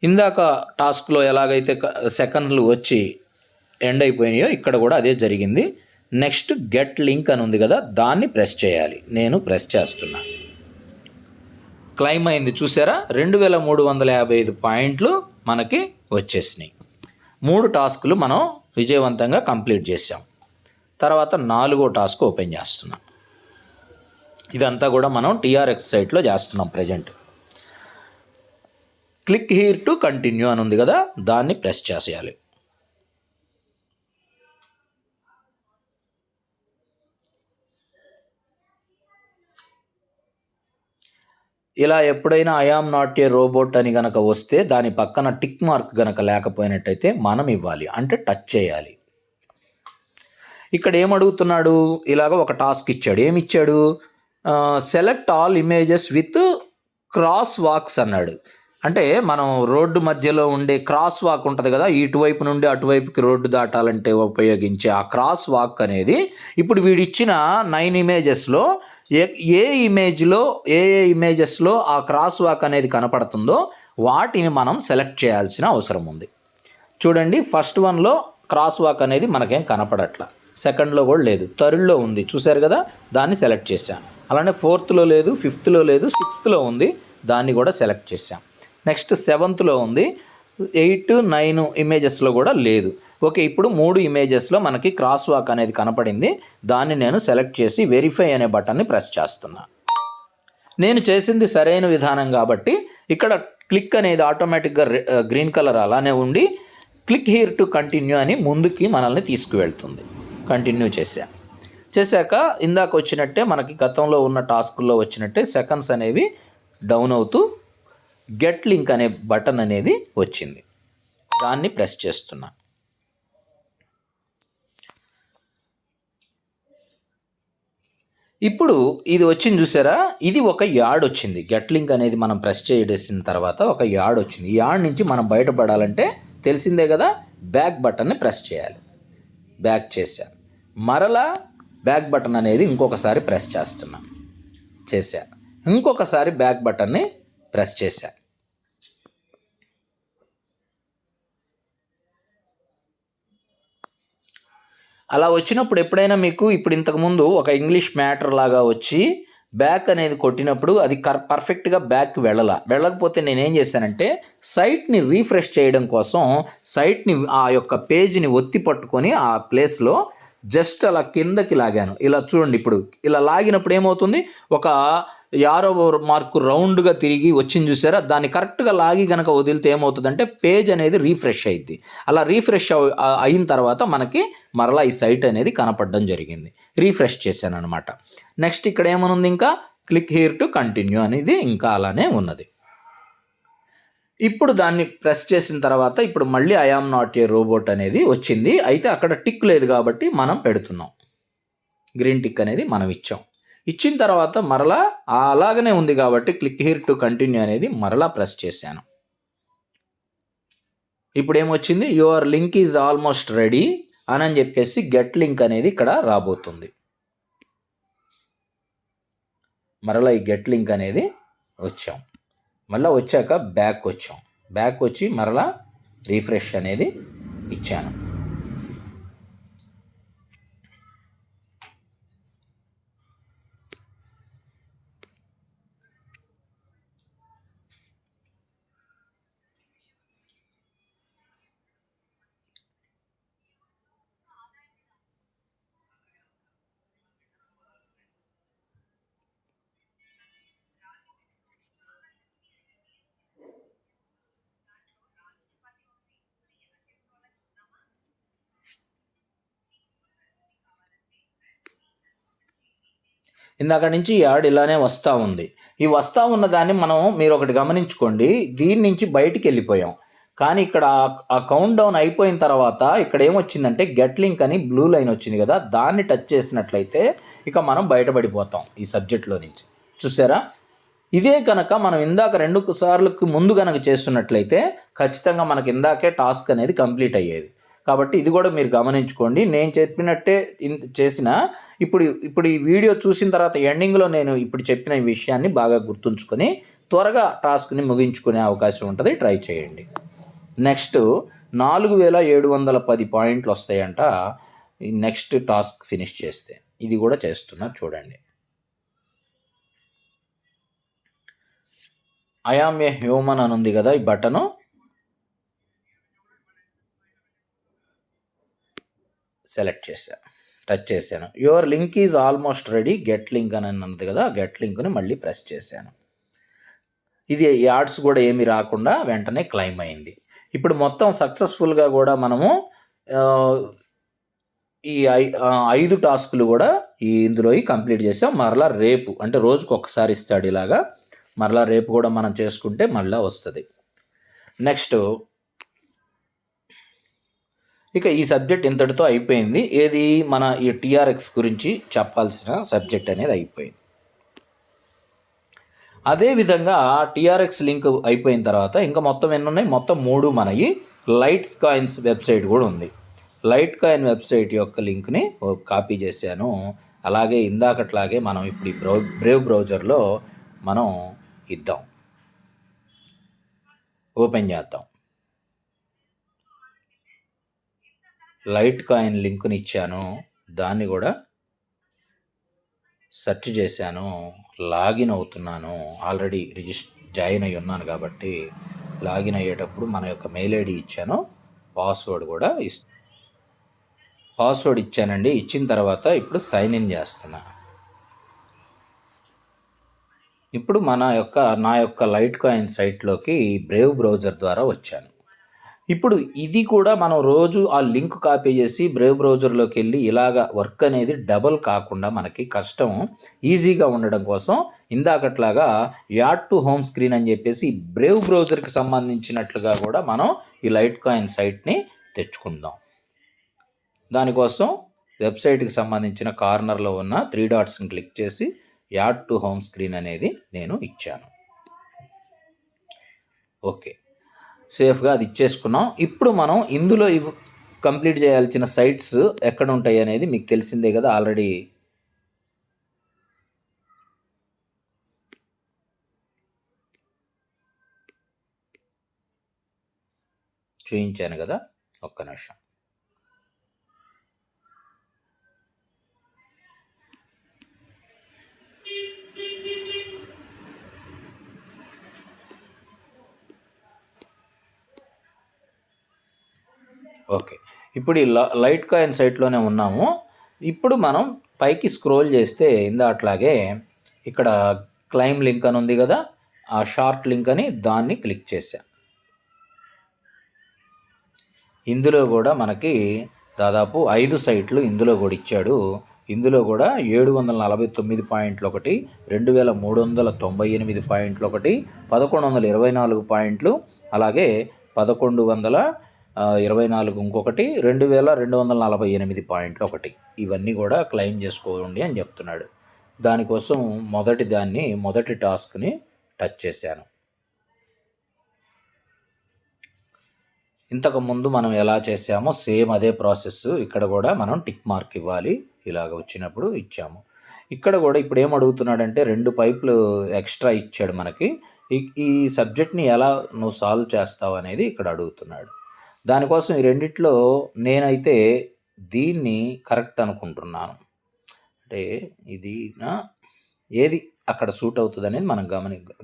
ఇందాక టాస్క్లో ఎలాగైతే సెకండ్లు వచ్చి ఎండ్ అయిపోయినాయో ఇక్కడ కూడా అదే జరిగింది. నెక్స్ట్ గెట్ లింక్ అని ఉంది కదా, దాన్ని ప్రెస్ చేయాలి. నేను ప్రెస్ చేస్తున్నా. క్లైమ్ అయింది చూసారా, 2355 పాయింట్లు మనకి వచ్చేసినాయి. 3 టాస్కులు మనం విజయవంతంగా కంప్లీట్ చేసాం. తర్వాత 4వ టాస్క్ ఓపెన్ చేస్తున్నాం. ఇదంతా కూడా మనం టీఆర్ఎక్స్ సైట్లో చేస్తున్నాం present. Click here to continue అని ఉంది కదా, దాన్ని ప్రెస్ చేసేయాలి. ఇలా ఎప్పుడైనా I am not a robot అని గనక వస్తే దాని పక్కన టిక్ మార్క్ గనక లేకపోయినట్టయితే మనం ఇవ్వాలి, అంటే టచ్ చేయాలి. ఇక్కడ ఏమడుగుతున్నాడు, ఇలాగ ఒక టాస్క్ ఇచ్చాడు. ఏమిచ్చాడు, select all images with crosswalks అన్నాడు. అంటే మనం రోడ్డు మధ్యలో ఉండే క్రాస్ వాక్ ఉంటుంది కదా, ఇటువైపు నుండి అటువైపుకి రోడ్డు దాటాలంటే ఉపయోగించే ఆ క్రాస్ వాక్ అనేది ఇప్పుడు వీడిచ్చిన 9 ఇమేజెస్లో ఏ ఇమేజెస్లో ఆ క్రాస్ వాక్ అనేది కనపడుతుందో వాటిని మనం సెలెక్ట్ చేయాల్సిన అవసరం ఉంది. చూడండి, ఫస్ట్ వన్లో క్రాస్ వాక్ అనేది మనకేం కనపడట్లా, సెకండ్లో కూడా లేదు, థర్డ్లో ఉంది చూసారు కదా, దాన్ని సెలెక్ట్ చేసాం. అలానే 4థ్లో లేదు, 5థ్లో లేదు, 6థ్లో ఉంది, దాన్ని కూడా సెలెక్ట్ చేసాం. నెక్స్ట్ 7థ్లో ఉంది, 8, 9 ఇమేజెస్లో కూడా లేదు. ఓకే, ఇప్పుడు 3 ఇమేజెస్లో మనకి క్రాస్ వాక్ అనేది కనపడింది. దాన్ని నేను సెలెక్ట్ చేసి వెరిఫై అనే బటన్ని ప్రెస్ చేస్తున్నా. నేను చేసింది సరైన విధానం కాబట్టి ఇక్కడ క్లిక్ అనేది ఆటోమేటిక్గా గ్రీన్ కలర్ అలానే ఉండి క్లిక్ హియర్ టు కంటిన్యూ అని ముందుకి మనల్ని తీసుకువెళ్తుంది. కంటిన్యూ చేశాక ఇందాక వచ్చినట్టే మనకి గతంలో ఉన్న టాస్కుల్లో వచ్చినట్టే సెకండ్స్ అనేవి డౌన్ అవుతూ గెట్ లింక్ అనే బటన్ అనేది వచ్చింది. దాన్ని ప్రెస్ చేస్తున్నా. ఇప్పుడు ఇది వచ్చింది చూసారా, ఇది ఒక యాడ్ వచ్చింది. గెట్ లింక్ అనేది మనం ప్రెస్ చేసిన తర్వాత ఒక యాడ్ వచ్చింది. ఈ యాడ్ నుంచి మనం బయటపడాలంటే తెలిసిందే కదా, బ్యాక్ బటన్ని ప్రెస్ చేయాలి. బ్యాక్ చేశా, మరలా బ్యాక్ బటన్ అనేది ఇంకొకసారి ప్రెస్ చేస్తున్నా. ఇంకొకసారి బ్యాక్ బటన్ని ప్రెస్ చేశా. అలా వచ్చినప్పుడు ఎప్పుడైనా మీకు ఇప్పుడు ఇంతకుముందు ఒక ఇంగ్లీష్ మ్యాటర్ లాగా వచ్చి బ్యాక్ అనేది కొట్టినప్పుడు అది పర్ఫెక్ట్గా బ్యాక్ వెళ్ళకపోతే నేనేం చేశానంటే సైట్ని రీఫ్రెష్ చేయడం కోసం సైట్ని ఆ యొక్క పేజ్ని ఒత్తి పట్టుకొని ఆ ప్లేస్లో జస్ట్ అలా కిందకి లాగాను. ఇలా చూడండి, ఇప్పుడు ఇలా లాగినప్పుడు ఏమవుతుంది, ఒక యారో మార్కు రౌండ్గా తిరిగి వచ్చింది చూసారా, దాన్ని కరెక్ట్గా లాగి కనుక వదిలితే ఏమవుతుందంటే పేజ్ అనేది రీఫ్రెష్ అయ్యిద్ది. అలా రీఫ్రెష్ అయిన తర్వాత మనకి మరలా ఈ సైట్ అనేది కనపడడం జరిగింది. రీఫ్రెష్ చేశాను అనమాట. నెక్స్ట్ ఇక్కడ ఏమనుంది, ఇంకా క్లిక్ హియర్ టు కంటిన్యూ అనేది ఇంకా అలానే ఉన్నది. ఇప్పుడు దాన్ని ప్రెస్ చేసిన తర్వాత ఇప్పుడు మళ్ళీ I am not a robot అనేది వచ్చింది. అయితే అక్కడ టిక్ లేదు కాబట్టి మనం పెడుతున్నాం, గ్రీన్ టిక్ అనేది మనం ఇచ్చిన తర్వాత మరలా అలాగనే ఉంది కాబట్టి క్లిక్ హియర్ టు కంటిన్యూ అనేది మరలా ప్రెస్ చేశాను. ఇప్పుడు ఏమొచ్చింది, your link is almost ready అని చెప్పేసి గెట్ లింక్ అనేది ఇక్కడ రాబోతుంది. మరలా ఈ గెట్ లింక్ అనేది వచ్చాం. మళ్ళీ వచ్చాక బ్యాక్ వచ్చి మరలా రీఫ్రెష్ అనేది ఇచ్చాను. ఇందాక నుంచి యాడ్ ఇలానే వస్తూ ఉంది. ఈ వస్తూ ఉన్న దాన్ని మీరు ఒకటి గమనించుకోండి, దీని నుంచి బయటికి వెళ్ళిపోయాం. కానీ ఇక్కడ ఆ కౌంట్ డౌన్ అయిపోయిన తర్వాత ఇక్కడ ఏమొచ్చిందంటే గెట్ లింక్ అని బ్లూ లైన్ వచ్చింది కదా, దాన్ని టచ్ చేసినట్లయితే ఇక మనం బయటపడిపోతాం ఈ సబ్జెక్ట్లో నుంచి. చూసారా, ఇదే కనుక మనం ఇందాక 2 సార్లకు ముందు కనుక చేస్తున్నట్లయితే ఖచ్చితంగా మనకి ఇందాకే టాస్క్ అనేది కంప్లీట్ అయ్యేది. కాబట్టి ఇది కూడా మీరు గమనించుకోండి. నేను చెప్పినట్టే చేసిన ఇప్పుడు ఈ వీడియో చూసిన తర్వాత ఎండింగ్లో నేను ఇప్పుడు చెప్పిన ఈ విషయాన్ని బాగా గుర్తుంచుకొని త్వరగా టాస్క్ని ముగించుకునే అవకాశం ఉంటుంది. ట్రై చేయండి. నెక్స్ట్ 4710 పాయింట్లు వస్తాయంట ఈ నెక్స్ట్ టాస్క్ ఫినిష్ చేస్తే. ఇది కూడా చేస్తున్నా చూడండి. ఐ యామ్ ఏ హ్యూమన్ అని ఉంది కదా ఈ బటను, సెలెక్ట్ చేశాను, టచ్ చేశాను. Your link is almost ready, get link అని అన్నది కదా, గెట్ లింక్ని మళ్ళీ ప్రెస్ చేశాను. ఇది యాడ్స్ కూడా ఏమీ రాకుండా వెంటనే క్లైమ్ అయింది. ఇప్పుడు మొత్తం సక్సెస్ఫుల్గా కూడా మనము ఈ 5 టాస్కులు కూడా ఇందులో కంప్లీట్ చేసాం. మరలా రేపు అంటే రోజుకు ఒకసారి ఇస్తాడు ఇలాగా, మరలా రేపు కూడా మనం చేసుకుంటే మళ్ళీ వస్తుంది. నెక్స్ట్ ఇక ఈ సబ్జెక్ట్ ఇంతటితో అయిపోయింది. ఏది మన ఈ టీఆర్ఎక్స్ గురించి చెప్పాల్సిన సబ్జెక్ట్ అనేది అయిపోయింది. అదేవిధంగా టీఆర్ఎక్స్ లింక్ అయిపోయిన తర్వాత ఇంకా మొత్తం ఎన్ని ఉన్నాయి? మొత్తం 3 మనకి లైట్స్ కాయిన్స్ వెబ్సైట్ కూడా ఉంది. లైట్ కాయిన్ వెబ్సైట్ యొక్క లింక్ని కాపీ చేశాను. అలాగే ఇందాకట్లాగే మనం ఇప్పుడు ఈ బ్రేవ్ బ్రౌజర్లో మనం ఇద్దాం, ఓపెన్ చేద్దాం. లైట్ కాయిన్ లింక్ని ఇచ్చాను, దాన్ని కూడా సెర్చ్ చేశాను, లాగిన్ అవుతున్నాను. ఆల్రెడీ జాయిన్ అయి ఉన్నాను కాబట్టి లాగిన్ అయ్యేటప్పుడు మన యొక్క మెయిల్ ఐడి ఇచ్చాను, పాస్వర్డ్ కూడా పాస్వర్డ్ ఇచ్చానండి. ఇచ్చిన తర్వాత ఇప్పుడు సైన్ ఇన్ చేస్తున్నా. ఇప్పుడు నా యొక్క లైట్ కాయిన్ సైట్లోకి బ్రేవ్ బ్రౌజర్ ద్వారా వచ్చాను. ఇప్పుడు ఇది కూడా మనం రోజు ఆ లింక్ కాపీ చేసి బ్రేవ్ బ్రౌజర్లోకి వెళ్ళి ఇలాగ వర్క్ అనేది డబల్ కాకుండా మనకి కష్టం ఈజీగా ఉండడం కోసం ఇందాకట్లాగా యాడ్ టు హోమ్ స్క్రీన్ అని చెప్పేసి బ్రేవ్ బ్రౌజర్కి సంబంధించినట్లుగా కూడా మనం ఈ లైట్ కాయిన్ సైట్ని తెచ్చుకుందాం. దానికోసం వెబ్సైట్కి సంబంధించిన కార్నర్లో ఉన్న 3 డాట్స్ని క్లిక్ చేసి యాడ్ టు హోమ్ స్క్రీన్ అనేది నేను ఇచ్చాను. ఓకే, సేఫ్గా అది ఇచ్చేసుకున్నాం. ఇప్పుడు మనం ఇందులో కంప్లీట్ చేయాల్సిన సైట్స్ ఎక్కడ ఉంటాయి అనేది మీకు తెలిసిందే కదా, ఆల్రెడీ చూపించాను కదా. ఒక్క నిమిషం. ఓకే, ఇప్పుడు ఈ లైట్ కాయిన్ సైట్లోనే ఉన్నాము. ఇప్పుడు మనం పైకి స్క్రోల్ చేస్తే అట్లాగే ఇక్కడ క్లైమ్ లింక్ అని ఉంది కదా, ఆ షార్ట్ లింక్ అని దాన్ని క్లిక్ చేశాను. ఇందులో కూడా మనకి దాదాపు 5 సైట్లు ఇందులో కూడా ఇచ్చాడు. ఇందులో కూడా 749 పాయింట్లు ఒకటి, 2398 పాయింట్లు ఒకటి, 1124 పాయింట్లు, అలాగే 1124 ఇంకొకటి, 2248 పాయింట్లు ఒకటి. ఇవన్నీ కూడా క్లెయిమ్ చేసుకోండి అని చెప్తున్నాడు. దానికోసం మొదటి టాస్క్ని టచ్ చేశాను. ఇంతకుముందు మనం ఎలా చేసామో సేమ్ అదే ప్రాసెస్ ఇక్కడ కూడా మనం టిక్ మార్క్ ఇవ్వాలి. ఇలాగ వచ్చినప్పుడు ఇచ్చాము. ఇక్కడ కూడా ఇప్పుడు ఏం అడుగుతున్నాడంటే 2 పైపులు ఎక్స్ట్రా ఇచ్చాడు మనకి. ఈ సబ్జెక్ట్ని ఎలా నువ్వు సాల్వ్ చేస్తావు అనేది ఇక్కడ అడుగుతున్నాడు. దానికోసం ఈ రెండిట్లో నేనైతే దీన్ని కరెక్ట్ అనుకుంటున్నాను. అంటే ఇది ఏది అక్కడ సూట్ అవుతుంది అనేది మనం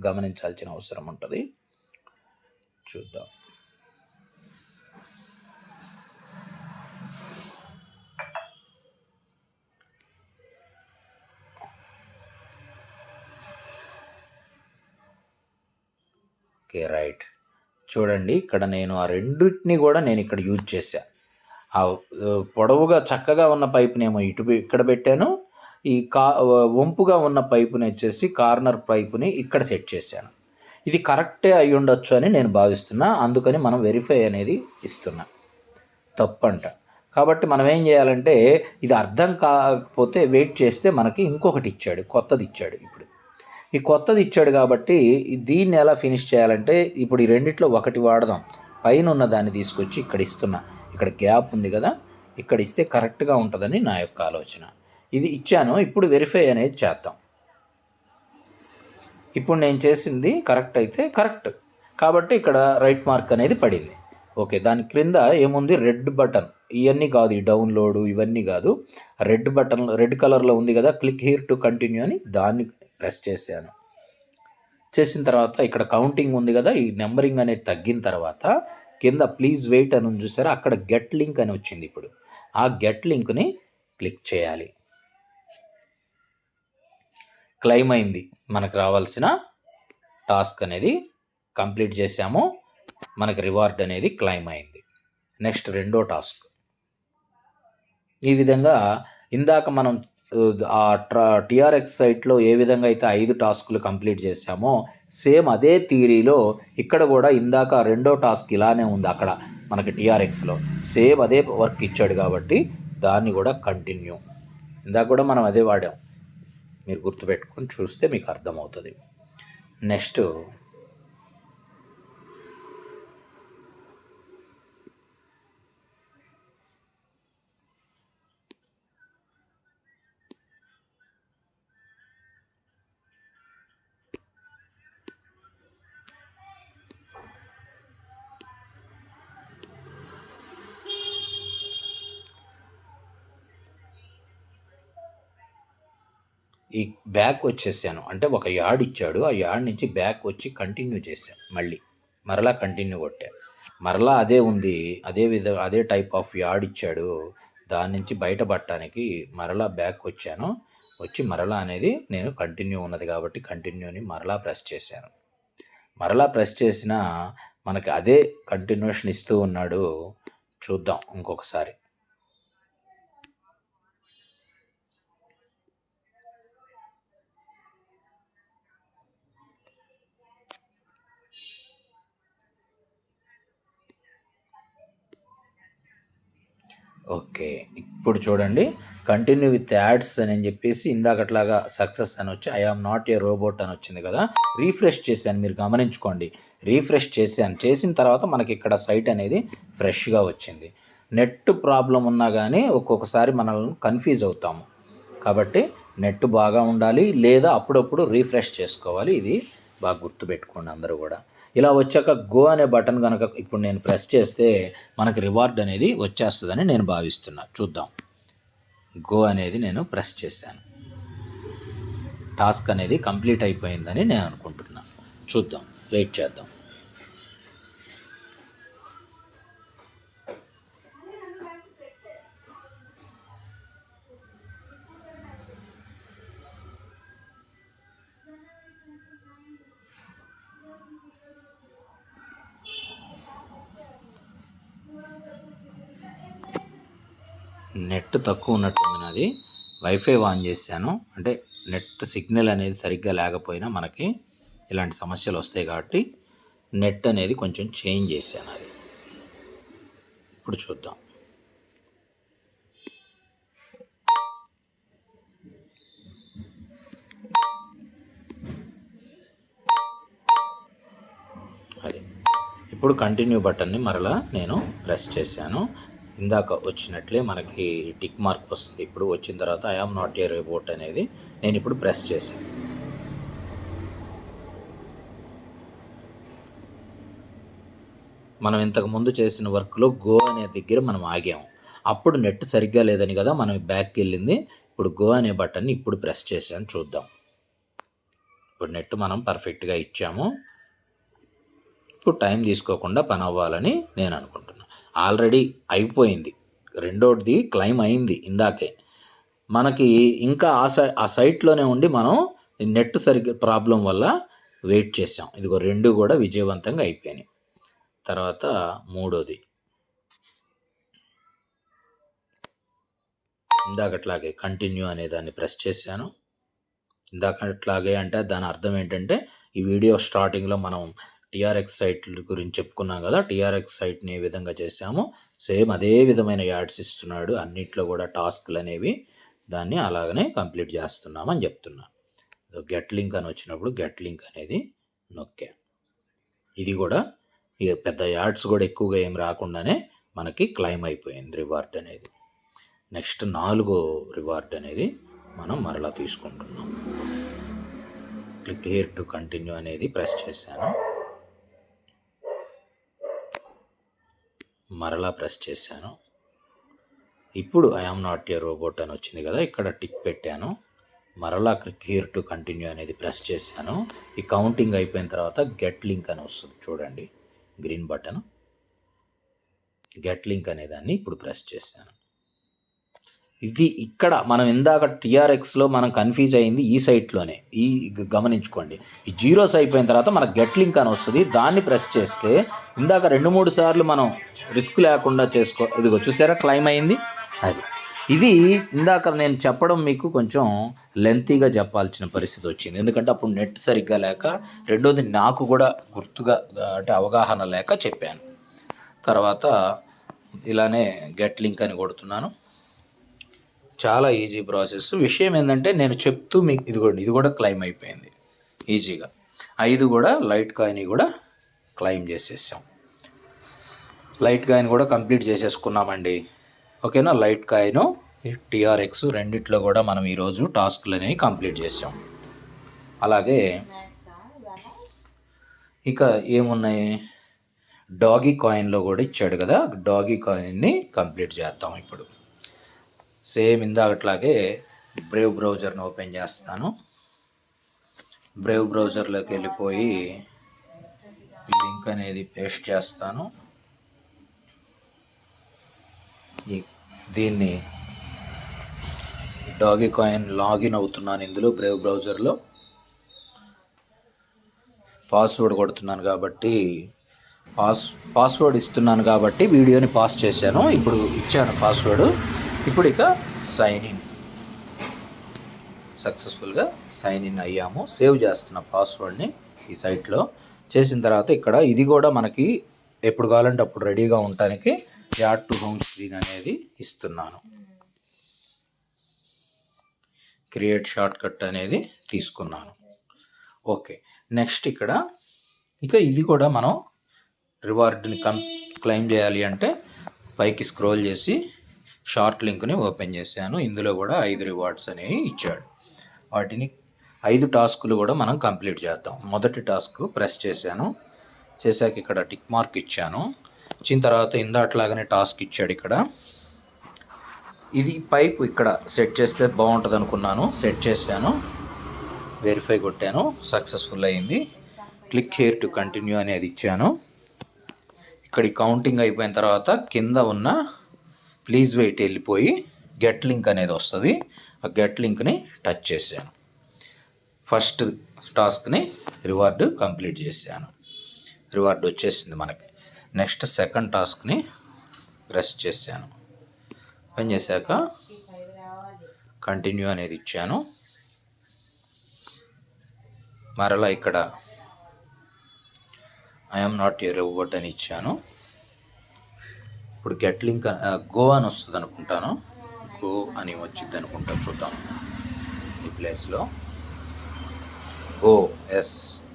గమనించాల్సిన అవసరం ఉంటుంది. చూద్దాం. Okay, right. చూడండి, ఇక్కడ నేను ఆ రెండింటిని కూడా నేను ఇక్కడ యూజ్ చేశాను. ఆ పొడవుగా చక్కగా ఉన్న పైపునేమో ఇక్కడ పెట్టాను. ఈ వంపుగా ఉన్న పైపుని వచ్చేసి కార్నర్ పైపుని ఇక్కడ సెట్ చేశాను. ఇది కరెక్టే అయి ఉండొచ్చు అని నేను భావిస్తున్నా. అందుకని మనం వెరిఫై అనేది ఇస్తున్నా. తప్పంట. కాబట్టి మనం ఏం చేయాలంటే ఇది అర్థం కాకపోతే వెయిట్ చేస్తే మనకి ఇంకొకటి ఇచ్చాడు, కొత్తది ఇచ్చాడు. ఇప్పుడు ఈ కొత్తది ఇచ్చాడు కాబట్టి దీన్ని ఎలా ఫినిష్ చేయాలంటే ఇప్పుడు ఈ రెండిట్లో ఒకటి వాడదాం. పైన ఉన్న దాన్ని తీసుకొచ్చి ఇక్కడ ఇస్తున్నా. ఇక్కడ గ్యాప్ ఉంది కదా, ఇక్కడ ఇస్తే కరెక్ట్గా ఉంటుందని నా యొక్క ఆలోచన. ఇది ఇచ్చాను. ఇప్పుడు వెరిఫై అనేది చేద్దాం. ఇప్పుడు నేను చేసింది కరెక్ట్ అయితే కరెక్ట్ కాబట్టి ఇక్కడ రైట్ మార్క్ అనేది పడింది. ఓకే, దాని క్రింద ఏముంది, రెడ్ బటన్. ఇవన్నీ కాదు, ఈ డౌన్లోడ్ ఇవన్నీ కాదు, రెడ్ బటన్ రెడ్ కలర్లో ఉంది కదా, క్లిక్ హియర్ టు కంటిన్యూ అని దాన్ని ప్రెస్ చేశాను. చేసిన తర్వాత ఇక్కడ కౌంటింగ్ ఉంది కదా, ఈ నెంబరింగ్ అనేది తగ్గిన తర్వాత కింద ప్లీజ్ వెయిట్ అని చూసారా, అక్కడ గెట్ లింక్ అని వచ్చింది. ఇప్పుడు ఆ గెట్ లింక్ని క్లిక్ చేయాలి. క్లెయిమ్ అయింది, మనకు రావాల్సిన టాస్క్ అనేది కంప్లీట్ చేసాము, మనకు రివార్డ్ అనేది క్లెయిమ్ అయింది. నెక్స్ట్ రెండో టాస్క్. ఈ విధంగా ఇందాక మనం ఆ టిఆర్ఎక్స్ సైట్లో ఏ విధంగా అయితే 5 టాస్కులు కంప్లీట్ చేసామో సేమ్ అదే థియరీలో ఇక్కడ కూడా ఇందాక రెండో టాస్క్ ఇలానే ఉంది. అక్కడ మనకి టిఆర్ఎక్స్లో సేమ్ అదే వర్క్ ఇచ్చాడు కాబట్టి దాన్ని కూడా కంటిన్యూ. ఇందాక కూడా మనం అదే వాడాం, మీరు గుర్తుపెట్టుకొని చూస్తే మీకు అర్థమవుతుంది. నెక్స్ట్ ఈ బ్యాక్ వచ్చేసాను, అంటే ఒక యార్డ్ ఇచ్చాడు, ఆ యార్డ్ నుంచి బ్యాక్ వచ్చి కంటిన్యూ చేశాను. మరలా కంటిన్యూ కొట్టాను, మరలా అదే ఉంది, అదే టైప్ ఆఫ్ యార్డ్ ఇచ్చాడు. దాని నుంచి బయటపడటానికి మరలా బ్యాక్ వచ్చాను. వచ్చి మరలా అనేది నేను కంటిన్యూ ఉన్నది కాబట్టి కంటిన్యూని మరలా ప్రెస్ చేశాను. మరలా ప్రెస్ చేసిన మనకి అదే కంటిన్యూషన్ ఇస్తూ ఉన్నాడు. చూద్దాం ఇంకొకసారి. ఓకే, ఇప్పుడు చూడండి, కంటిన్యూ విత్ యాడ్స్ అని చెప్పేసి ఇందాకట్లాగా సక్సెస్ అని వచ్చి I am not a robot అని వచ్చింది కదా. రీఫ్రెష్ చేశాను, మీరు గమనించుకోండి. రీఫ్రెష్ చేసిన తర్వాత మనకి ఇక్కడ సైట్ అనేది ఫ్రెష్గా వచ్చింది. నెట్ ప్రాబ్లం ఉన్నా కానీ ఒక్కొక్కసారి మనల్ని కన్ఫ్యూజ్ అవుతాము కాబట్టి నెట్ బాగా ఉండాలి, లేదా అప్పుడప్పుడు రీఫ్రెష్ చేసుకోవాలి. ఇది బాగా గుర్తుపెట్టుకోండి అందరూ కూడా. ఇలా వచ్చాక గో అనే బటన్ కనుక ఇప్పుడు నేను ప్రెస్ చేస్తే మనకి రివార్డ్ అనేది వచ్చేస్తుందని నేను భావిస్తున్నా. చూద్దాం. గో అనేది నేను ప్రెస్ చేశాను, టాస్క్ అనేది కంప్లీట్ అయిపోయిందని నేను అనుకుంటున్నాను. చూద్దాం, వెయిట్ చేద్దాం. నెట్ తక్కువ ఉన్నట్టుంది నాది, వైఫై ఆన్ చేశాను. అంటే నెట్ సిగ్నల్ అనేది సరిగ్గా లేకపోయినా మనకి ఇలాంటి సమస్యలు వస్తాయి కాబట్టి నెట్ అనేది కొంచెం చేంజ్ చేశాను. అది ఇప్పుడు చూద్దాం. అది ఇప్పుడు కంటిన్యూ బటన్ని మరలా నేను ప్రెస్ చేశాను. ఇందాక వచ్చినట్లే మనకి టిక్ మార్క్ వస్తుంది. ఇప్పుడు వచ్చిన తర్వాత I am not a robot అనేది నేను ఇప్పుడు ప్రెస్ చేశాను. మనం ఇంతకుముందు చేసిన వర్క్లో గో అనే దగ్గర మనం ఆగాము. అప్పుడు నెట్ సరిగ్గా లేదని కదా మనం బ్యాక్కి వెళ్ళింది. ఇప్పుడు గో అనే బటన్ని ఇప్పుడు ప్రెస్ చేశాను. చూద్దాం. ఇప్పుడు నెట్ మనం పర్ఫెక్ట్గా ఇచ్చాము. ఇప్పుడు టైం తీసుకోకుండా పని అవ్వాలని నేను అనుకుంటున్నాను. ఆల్రెడీ అయిపోయింది, రెండోది క్లైమ్ అయింది ఇందాకే. మనకి ఇంకా ఆ సైట్లోనే ఉండి మనం నెట్ సరిగ్గా ప్రాబ్లం వల్ల వెయిట్ చేసాం. ఇదిగో 2 కూడా విజయవంతంగా అయిపోయినాయి. తర్వాత మూడోది ఇందాకట్లాగే కంటిన్యూ అనే దాన్ని ప్రెస్ చేశాను. ఇందాకట్లాగే అంటే దాని అర్థం ఏంటంటే ఈ వీడియో స్టార్టింగ్లో మనం టిఆర్ఎక్స్ సైట్ గురించి చెప్పుకున్నాం కదా. టిఆర్ఎక్స్ సైట్ని ఏ విధంగా చేసామో సేమ్ అదే విధమైన యాడ్స్ ఇస్తున్నాడు. అన్నిట్లో కూడా టాస్క్లు అనేవి దాన్ని అలాగనే కంప్లీట్ చేస్తున్నామని చెప్తున్నా. గెట్ లింక్ అని వచ్చినప్పుడు గెట్ లింక్ అనేది నొక్కా. ఇది కూడా పెద్ద యాడ్స్ కూడా ఎక్కువగా ఏం రాకుండానే మనకి క్లైమ్ అయిపోయింది రివార్డ్ అనేది. నెక్స్ట్ 4వ రివార్డ్ అనేది మనం మరలా తీసుకుంటున్నాం. క్లిక్ హియర్ టు కంటిన్యూ అనేది ప్రెస్ చేశాను, మరలా ప్రెస్ చేశాను. ఇప్పుడు I am not a robot అని వచ్చింది కదా, ఇక్కడ టిక్ పెట్టాను. మరలా క్లిక్ హియర్ టు కంటిన్యూ అనేది ప్రెస్ చేశాను. ఈ కౌంటింగ్ అయిపోయిన తర్వాత గెట్ లింక్ అని వస్తుంది చూడండి, గ్రీన్ బటన్. గెట్ లింక్ అనే దాన్ని ఇప్పుడు ప్రెస్ చేశాను. ఇది ఇక్కడ మనం ఇందాక టీఆర్ఎక్స్లో మనం కన్ఫ్యూజ్ అయింది ఈ సైట్లోనే, ఈ గమనించుకోండి. ఈ జీరోస్ అయిపోయిన తర్వాత మనకు గెట్ లింక్ అని వస్తుంది, దాన్ని ప్రెస్ చేస్తే ఇందాక 2-3 సార్లు మనం రిస్క్ లేకుండా ఇదిగో చూసారా క్లైమ్ అయింది. అది ఇది ఇందాక నేను చెప్పడం మీకు కొంచెం లెంతీగా చెప్పాల్సిన పరిస్థితి వచ్చింది, ఎందుకంటే అప్పుడు నెట్ సరిగ్గా లేక, రెండోది నాకు కూడా గుర్తుగా అంటే అవగాహన లేక చెప్పాను. తర్వాత ఇలానే గెట్ లింక్ అని కొడుతున్నాను. చాలా ఈజీ ప్రాసెస్. విషయం ఏంటంటే నేను చెప్తూ మీకు ఇది కూడా క్లైమ్ అయిపోయింది ఈజీగా. 5 కూడా లైట్ కాయిన్ కూడా క్లైమ్ చేసేసాం. లైట్ కాయిన్ కూడా కంప్లీట్ చేసేసుకున్నామండి. ఓకేనా, లైట్ కాయిన్ టీఆర్ఎక్స్ రెండిట్లో కూడా మనం ఈరోజు టాస్క్లు అనేవి కంప్లీట్ చేసాం. అలాగే ఇక ఏమున్నాయి, డాగీ కాయిన్లో కూడా ఇచ్చాడు కదా, డాగీ కాయిన్ని కంప్లీట్ చేద్దాం. ఇప్పుడు సేమ్ ఇందాకట్లాగే బ్రేవ్ బ్రౌజర్ని ఓపెన్ చేస్తాను. బ్రేవ్ బ్రౌజర్లోకి వెళ్ళిపోయి లింక్ అనేది పేస్ట్ చేస్తాను. దీన్ని డాగీ కాయిన్ లాగిన్ అవుతున్నాను ఇందులో బ్రేవ్ బ్రౌజర్లో. పాస్వర్డ్ కొడుతున్నాను కాబట్టి పాస్వర్డ్ ఇస్తున్నాను కాబట్టి వీడియోని పాస్ చేశాను. ఇప్పుడు ఇచ్చాను పాస్వర్డ్. ఇప్పుడు ఇక సైన్ ఇన్, సక్సెస్ఫుల్గా సైన్ ఇన్ అయ్యాము. సేవ్ చేస్తున్న పాస్వర్డ్ని ఈ సైట్లో. చేసిన తర్వాత ఇక్కడ ఇది కూడా మనకి ఎప్పుడు కావాలంటే అప్పుడు రెడీగా ఉండటానికి యాడ్ టు హోమ్ స్క్రీన్ అనేది ఇస్తున్నాను. క్రియేట్ షార్ట్ కట్ అనేది తీసుకున్నాను. ఓకే, నెక్స్ట్ ఇక ఇది కూడా మనం రివార్డ్ని క్లెయిమ్ చేయాలి అంటే పైకి స్క్రోల్ చేసి షార్ట్ లింక్ని ఓపెన్ చేశాను. ఇందులో కూడా 5 రివార్డ్స్ అనేవి ఇచ్చాడు. వాటిని 5 టాస్కులు కూడా మనం కంప్లీట్ చేద్దాం. మొదటి టాస్క్ ప్రెస్ చేశాను. చేశాక ఇక్కడ టిక్ మార్క్ ఇచ్చాను. ఇచ్చిన తర్వాత ఇందాట్లాగానే టాస్క్ ఇచ్చాడు. ఇక్కడ ఇది పైప్ ఇక్కడ సెట్ చేస్తే బాగుంటుంది అనుకున్నాను, సెట్ చేశాను. వెరిఫై కొట్టాను, సక్సెస్ఫుల్ అయింది. క్లిక్ హియర్ టు కంటిన్యూ అనేది ఇచ్చాను. ఇక్కడ కౌంటింగ్ అయిపోయిన తర్వాత కింద ఉన్న ప్లీజ్ వెయిట్ వెళ్ళిపోయి గెట్ లింక్ అనేది వస్తుంది. ఆ గెట్ లింక్ని టచ్ చేశాను. ఫస్ట్ టాస్క్ని రివార్డు కంప్లీట్ చేశాను. రివార్డు వచ్చేసింది మనకి. నెక్స్ట్ సెకండ్ టాస్క్ని ప్రెస్ చేశాను. ఓపెన్ చేశాక కంటిన్యూ అనేది ఇచ్చాను. మరలా ఇక్కడ I am not a robot అని ఇచ్చాను. ఇప్పుడు గెట్ లింక్ గో అని వస్తుంది అనుకుంటాను, గో అని వచ్చింది అనుకుంటా, చూద్దాం. ఈ ప్లేస్లో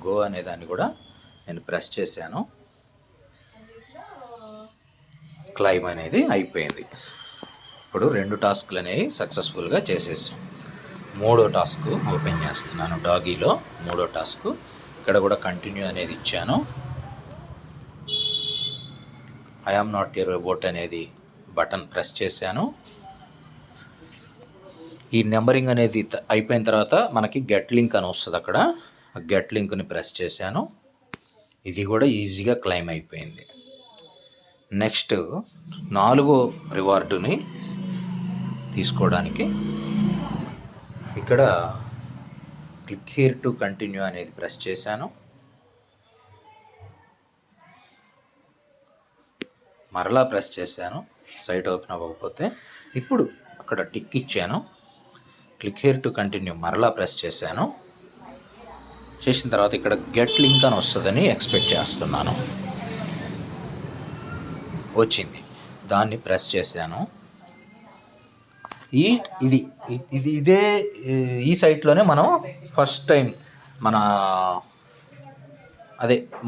గో అనేదాన్ని కూడా నేను ప్రెస్ చేశాను. క్లైమ్ అనేది అయిపోయింది. ఇప్పుడు 2 టాస్క్లు అనేవి సక్సెస్ఫుల్గా చేసేసాం. 3వ టాస్క్ ఓపెన్ చేస్తున్నాను. డాగీలో 3వ టాస్క్. ఇక్కడ కూడా కంటిన్యూ అనేది ఇచ్చాను. I am not a robot అనేది బటన్ ప్రెస్ చేశాను. ఈ నెంబరింగ్ అనేది అయిపోయిన తర్వాత మనకి గెట్ లింక్ అని వస్తుంది. అక్కడ గెట్ లింక్ని ప్రెస్ చేశాను. ఇది కూడా ఈజీగా క్లైమ్ అయిపోయింది. నెక్స్ట్ 4వ రివార్డుని తీసుకోవడానికి ఇక్కడ క్లిక్ హియర్ టు కంటిన్యూ అనేది ప్రెస్ చేశాను. మరలా ప్రెస్ చేశాను, సైట్ ఓపెన్ అవ్వకపోతే. ఇప్పుడు అక్కడ టిక్ ఇచ్చాను. క్లిక్ హియర్ టు కంటిన్యూ మరలా ప్రెస్ చేశాను. చేసిన తర్వాత ఇక్కడ గెట్ లింక్ అని వస్తుందని ఎక్స్పెక్ట్ చేస్తున్నాను. వచ్చింది, దాన్ని ప్రెస్ చేశాను. ఇదే ఈ సైట్లోనే మనం ఫస్ట్ టైం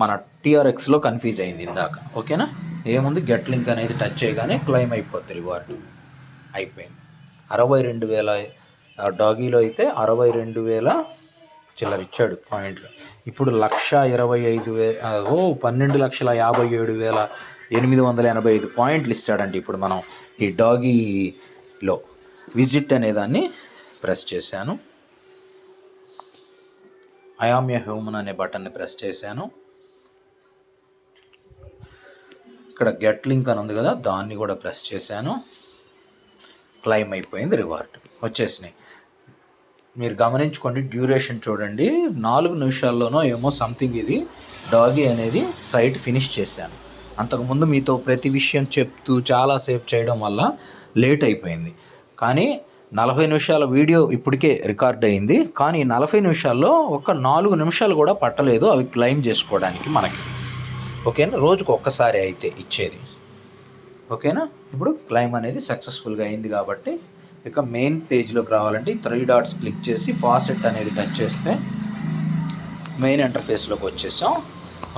మన టీఆర్ఎక్స్లో కన్ఫ్యూజ్ అయింది ఇందాక. ఓకేనా. ఏముంది, గెట్ లింక్ అనేది టచ్ చేయగానే క్లెయిమ్ అయిపోద్ది రివార్డు. అయిపోయింది. 62,000 డాగీలో అయితే 62,000 చిల్లర ఇచ్చాడు పాయింట్లు. ఇప్పుడు 1,25,000 12,57,885 పాయింట్లు ఇస్తాడండి. ఇప్పుడు మనం ఈ డాగీలో విజిట్ అనే దాన్ని ప్రెస్ చేశాను. ఐ యామ్ ఏ హ్యూమన్ అనే బటన్ని ప్రెస్ చేశాను. ఇక్కడ గెట్ లింక్ అని ఉంది కదా, దాన్ని కూడా ప్రెస్ చేశాను. క్లెయిమ్ అయిపోయింది, రివార్డ్ వచ్చేసినాయి. మీరు గమనించుకోండి, డ్యూరేషన్ చూడండి, 4 నిమిషాల్లోనో ఏమో సంథింగ్ ఇది డాగీ అనేది సైట్ ఫినిష్ చేశాను. అంతకుముందు మీతో ప్రతి విషయం చెప్తూ చాలాసేపు చేయడం వల్ల లేట్ అయిపోయింది. కానీ 40 నిమిషాల వీడియో ఇప్పటికే రికార్డ్ అయింది. కానీ 40 నిమిషాల్లో ఒక 4 నిమిషాలు కూడా పట్టలేదు అవి క్లెయిమ్ చేసుకోవడానికి మనకి. ఓకేనా, రోజుకు ఒక్కసారి అయితే ఇచ్చేది. ఓకేనా, ఇప్పుడు క్లెయిమ్ అనేది సక్సెస్ఫుల్గా అయింది. కాబట్టి ఇక మెయిన్ పేజ్లోకి రావాలంటే 3 డాట్స్ క్లిక్ చేసి ఫాసెట్ అనేది టచ్ చేస్తే మెయిన్ ఇంటర్ఫేస్లోకి వచ్చేసాం.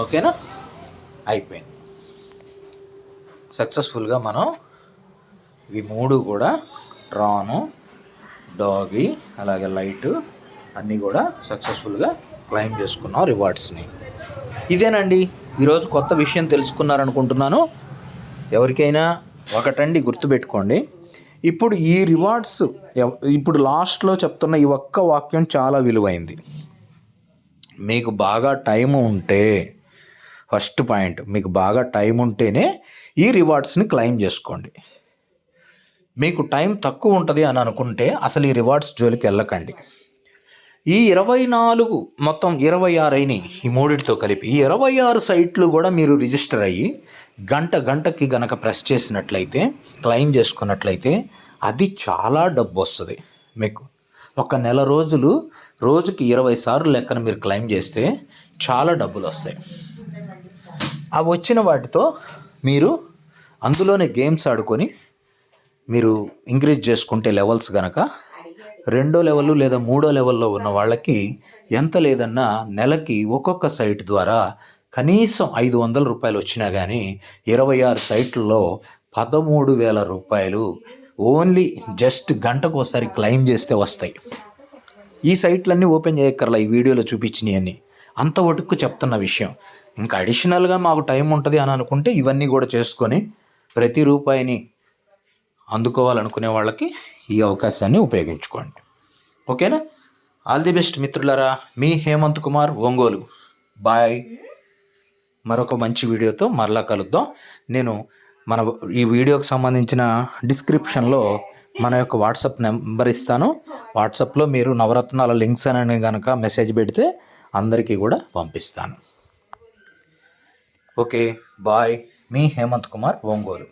ఓకేనా, అయిపోయింది సక్సెస్ఫుల్గా. మనం ఇవి 3 కూడా డ్రాను, డాగీ, అలాగే లైటు అన్నీ కూడా సక్సెస్ఫుల్గా క్లెయిమ్ చేసుకున్నాం రివార్డ్స్ని. ఇదేనండి ఈరోజు కొత్త విషయం తెలుసుకున్నారనుకుంటున్నాను. ఎవరికైనా ఒకటండి గుర్తుపెట్టుకోండి, ఇప్పుడు ఈ రివార్డ్స్, ఇప్పుడు లాస్ట్లో చెప్తున్న ఈ ఒక్క వాక్యం చాలా విలువైంది. మీకు బాగా టైం ఉంటే, ఫస్ట్ పాయింట్, మీకు బాగా టైం ఉంటేనే ఈ రివార్డ్స్ని క్లెయిమ్ చేసుకోండి. మీకు టైం తక్కువ ఉంటుంది అని అనుకుంటే అసలు ఈ రివార్డ్స్ జోలికి వెళ్ళకండి. ఈ 24 మొత్తం 26 అయినాయి ఈ మూడిటితో కలిపి. ఈ 26 సైట్లు కూడా మీరు రిజిస్టర్ అయ్యి గంటకి గనక ప్రెస్ చేసినట్లయితే, క్లెయిమ్ చేసుకున్నట్లయితే అది చాలా డబ్బు వస్తుంది మీకు. ఒక నెల రోజులు రోజుకి 20 సార్లు లెక్కన మీరు క్లెయిమ్ చేస్తే చాలా డబ్బులు వస్తాయి. అవి వచ్చిన వాటితో మీరు అందులోనే గేమ్స్ ఆడుకొని మీరు ఇంక్రీజ్ చేసుకుంటే లెవెల్స్ కనుక 2వ లెవెల్ లేదా 3వ లెవెల్లో ఉన్న వాళ్ళకి ఎంత లేదన్నా నెలకి ఒక్కొక్క సైట్ ద్వారా కనీసం 500 రూపాయలు వచ్చినా కానీ 26 సైట్లలో 13,000 రూపాయలు ఓన్లీ జస్ట్ గంటకోసారి క్లెయిమ్ చేస్తే వస్తాయి. ఈ సైట్లన్నీ ఓపెన్ చేయక్కర్లా, ఈ వీడియోలో చూపించినవన్నీ అంత ఒటుక్కు చెప్తున్న విషయం. ఇంకా అడిషనల్గా మాకు టైం ఉంటుంది అని అనుకుంటే ఇవన్నీ కూడా చేసుకొని ప్రతి రూపాయిని అందుకోవాలనుకునే వాళ్ళకి ఈ అవకాశాన్ని ఉపయోగించుకోండి. ఓకేనా, ఆల్ ది బెస్ట్ మిత్రులారా. మీ హేమంత్ కుమార్, ఒంగోలు. బాయ్. మరొక మంచి వీడియోతో మరలా కలుద్దాం. నేను ఈ వీడియోకి సంబంధించిన డిస్క్రిప్షన్లో మన యొక్క వాట్సాప్ నెంబర్ ఇస్తాను. వాట్సాప్లో మీరు నవరత్నాల లింక్స్ అని కనుక మెసేజ్ పెడితే అందరికీ కూడా పంపిస్తాను. Okay, bye. మీ హేమంత్ కుమార్, ఒంగోలు.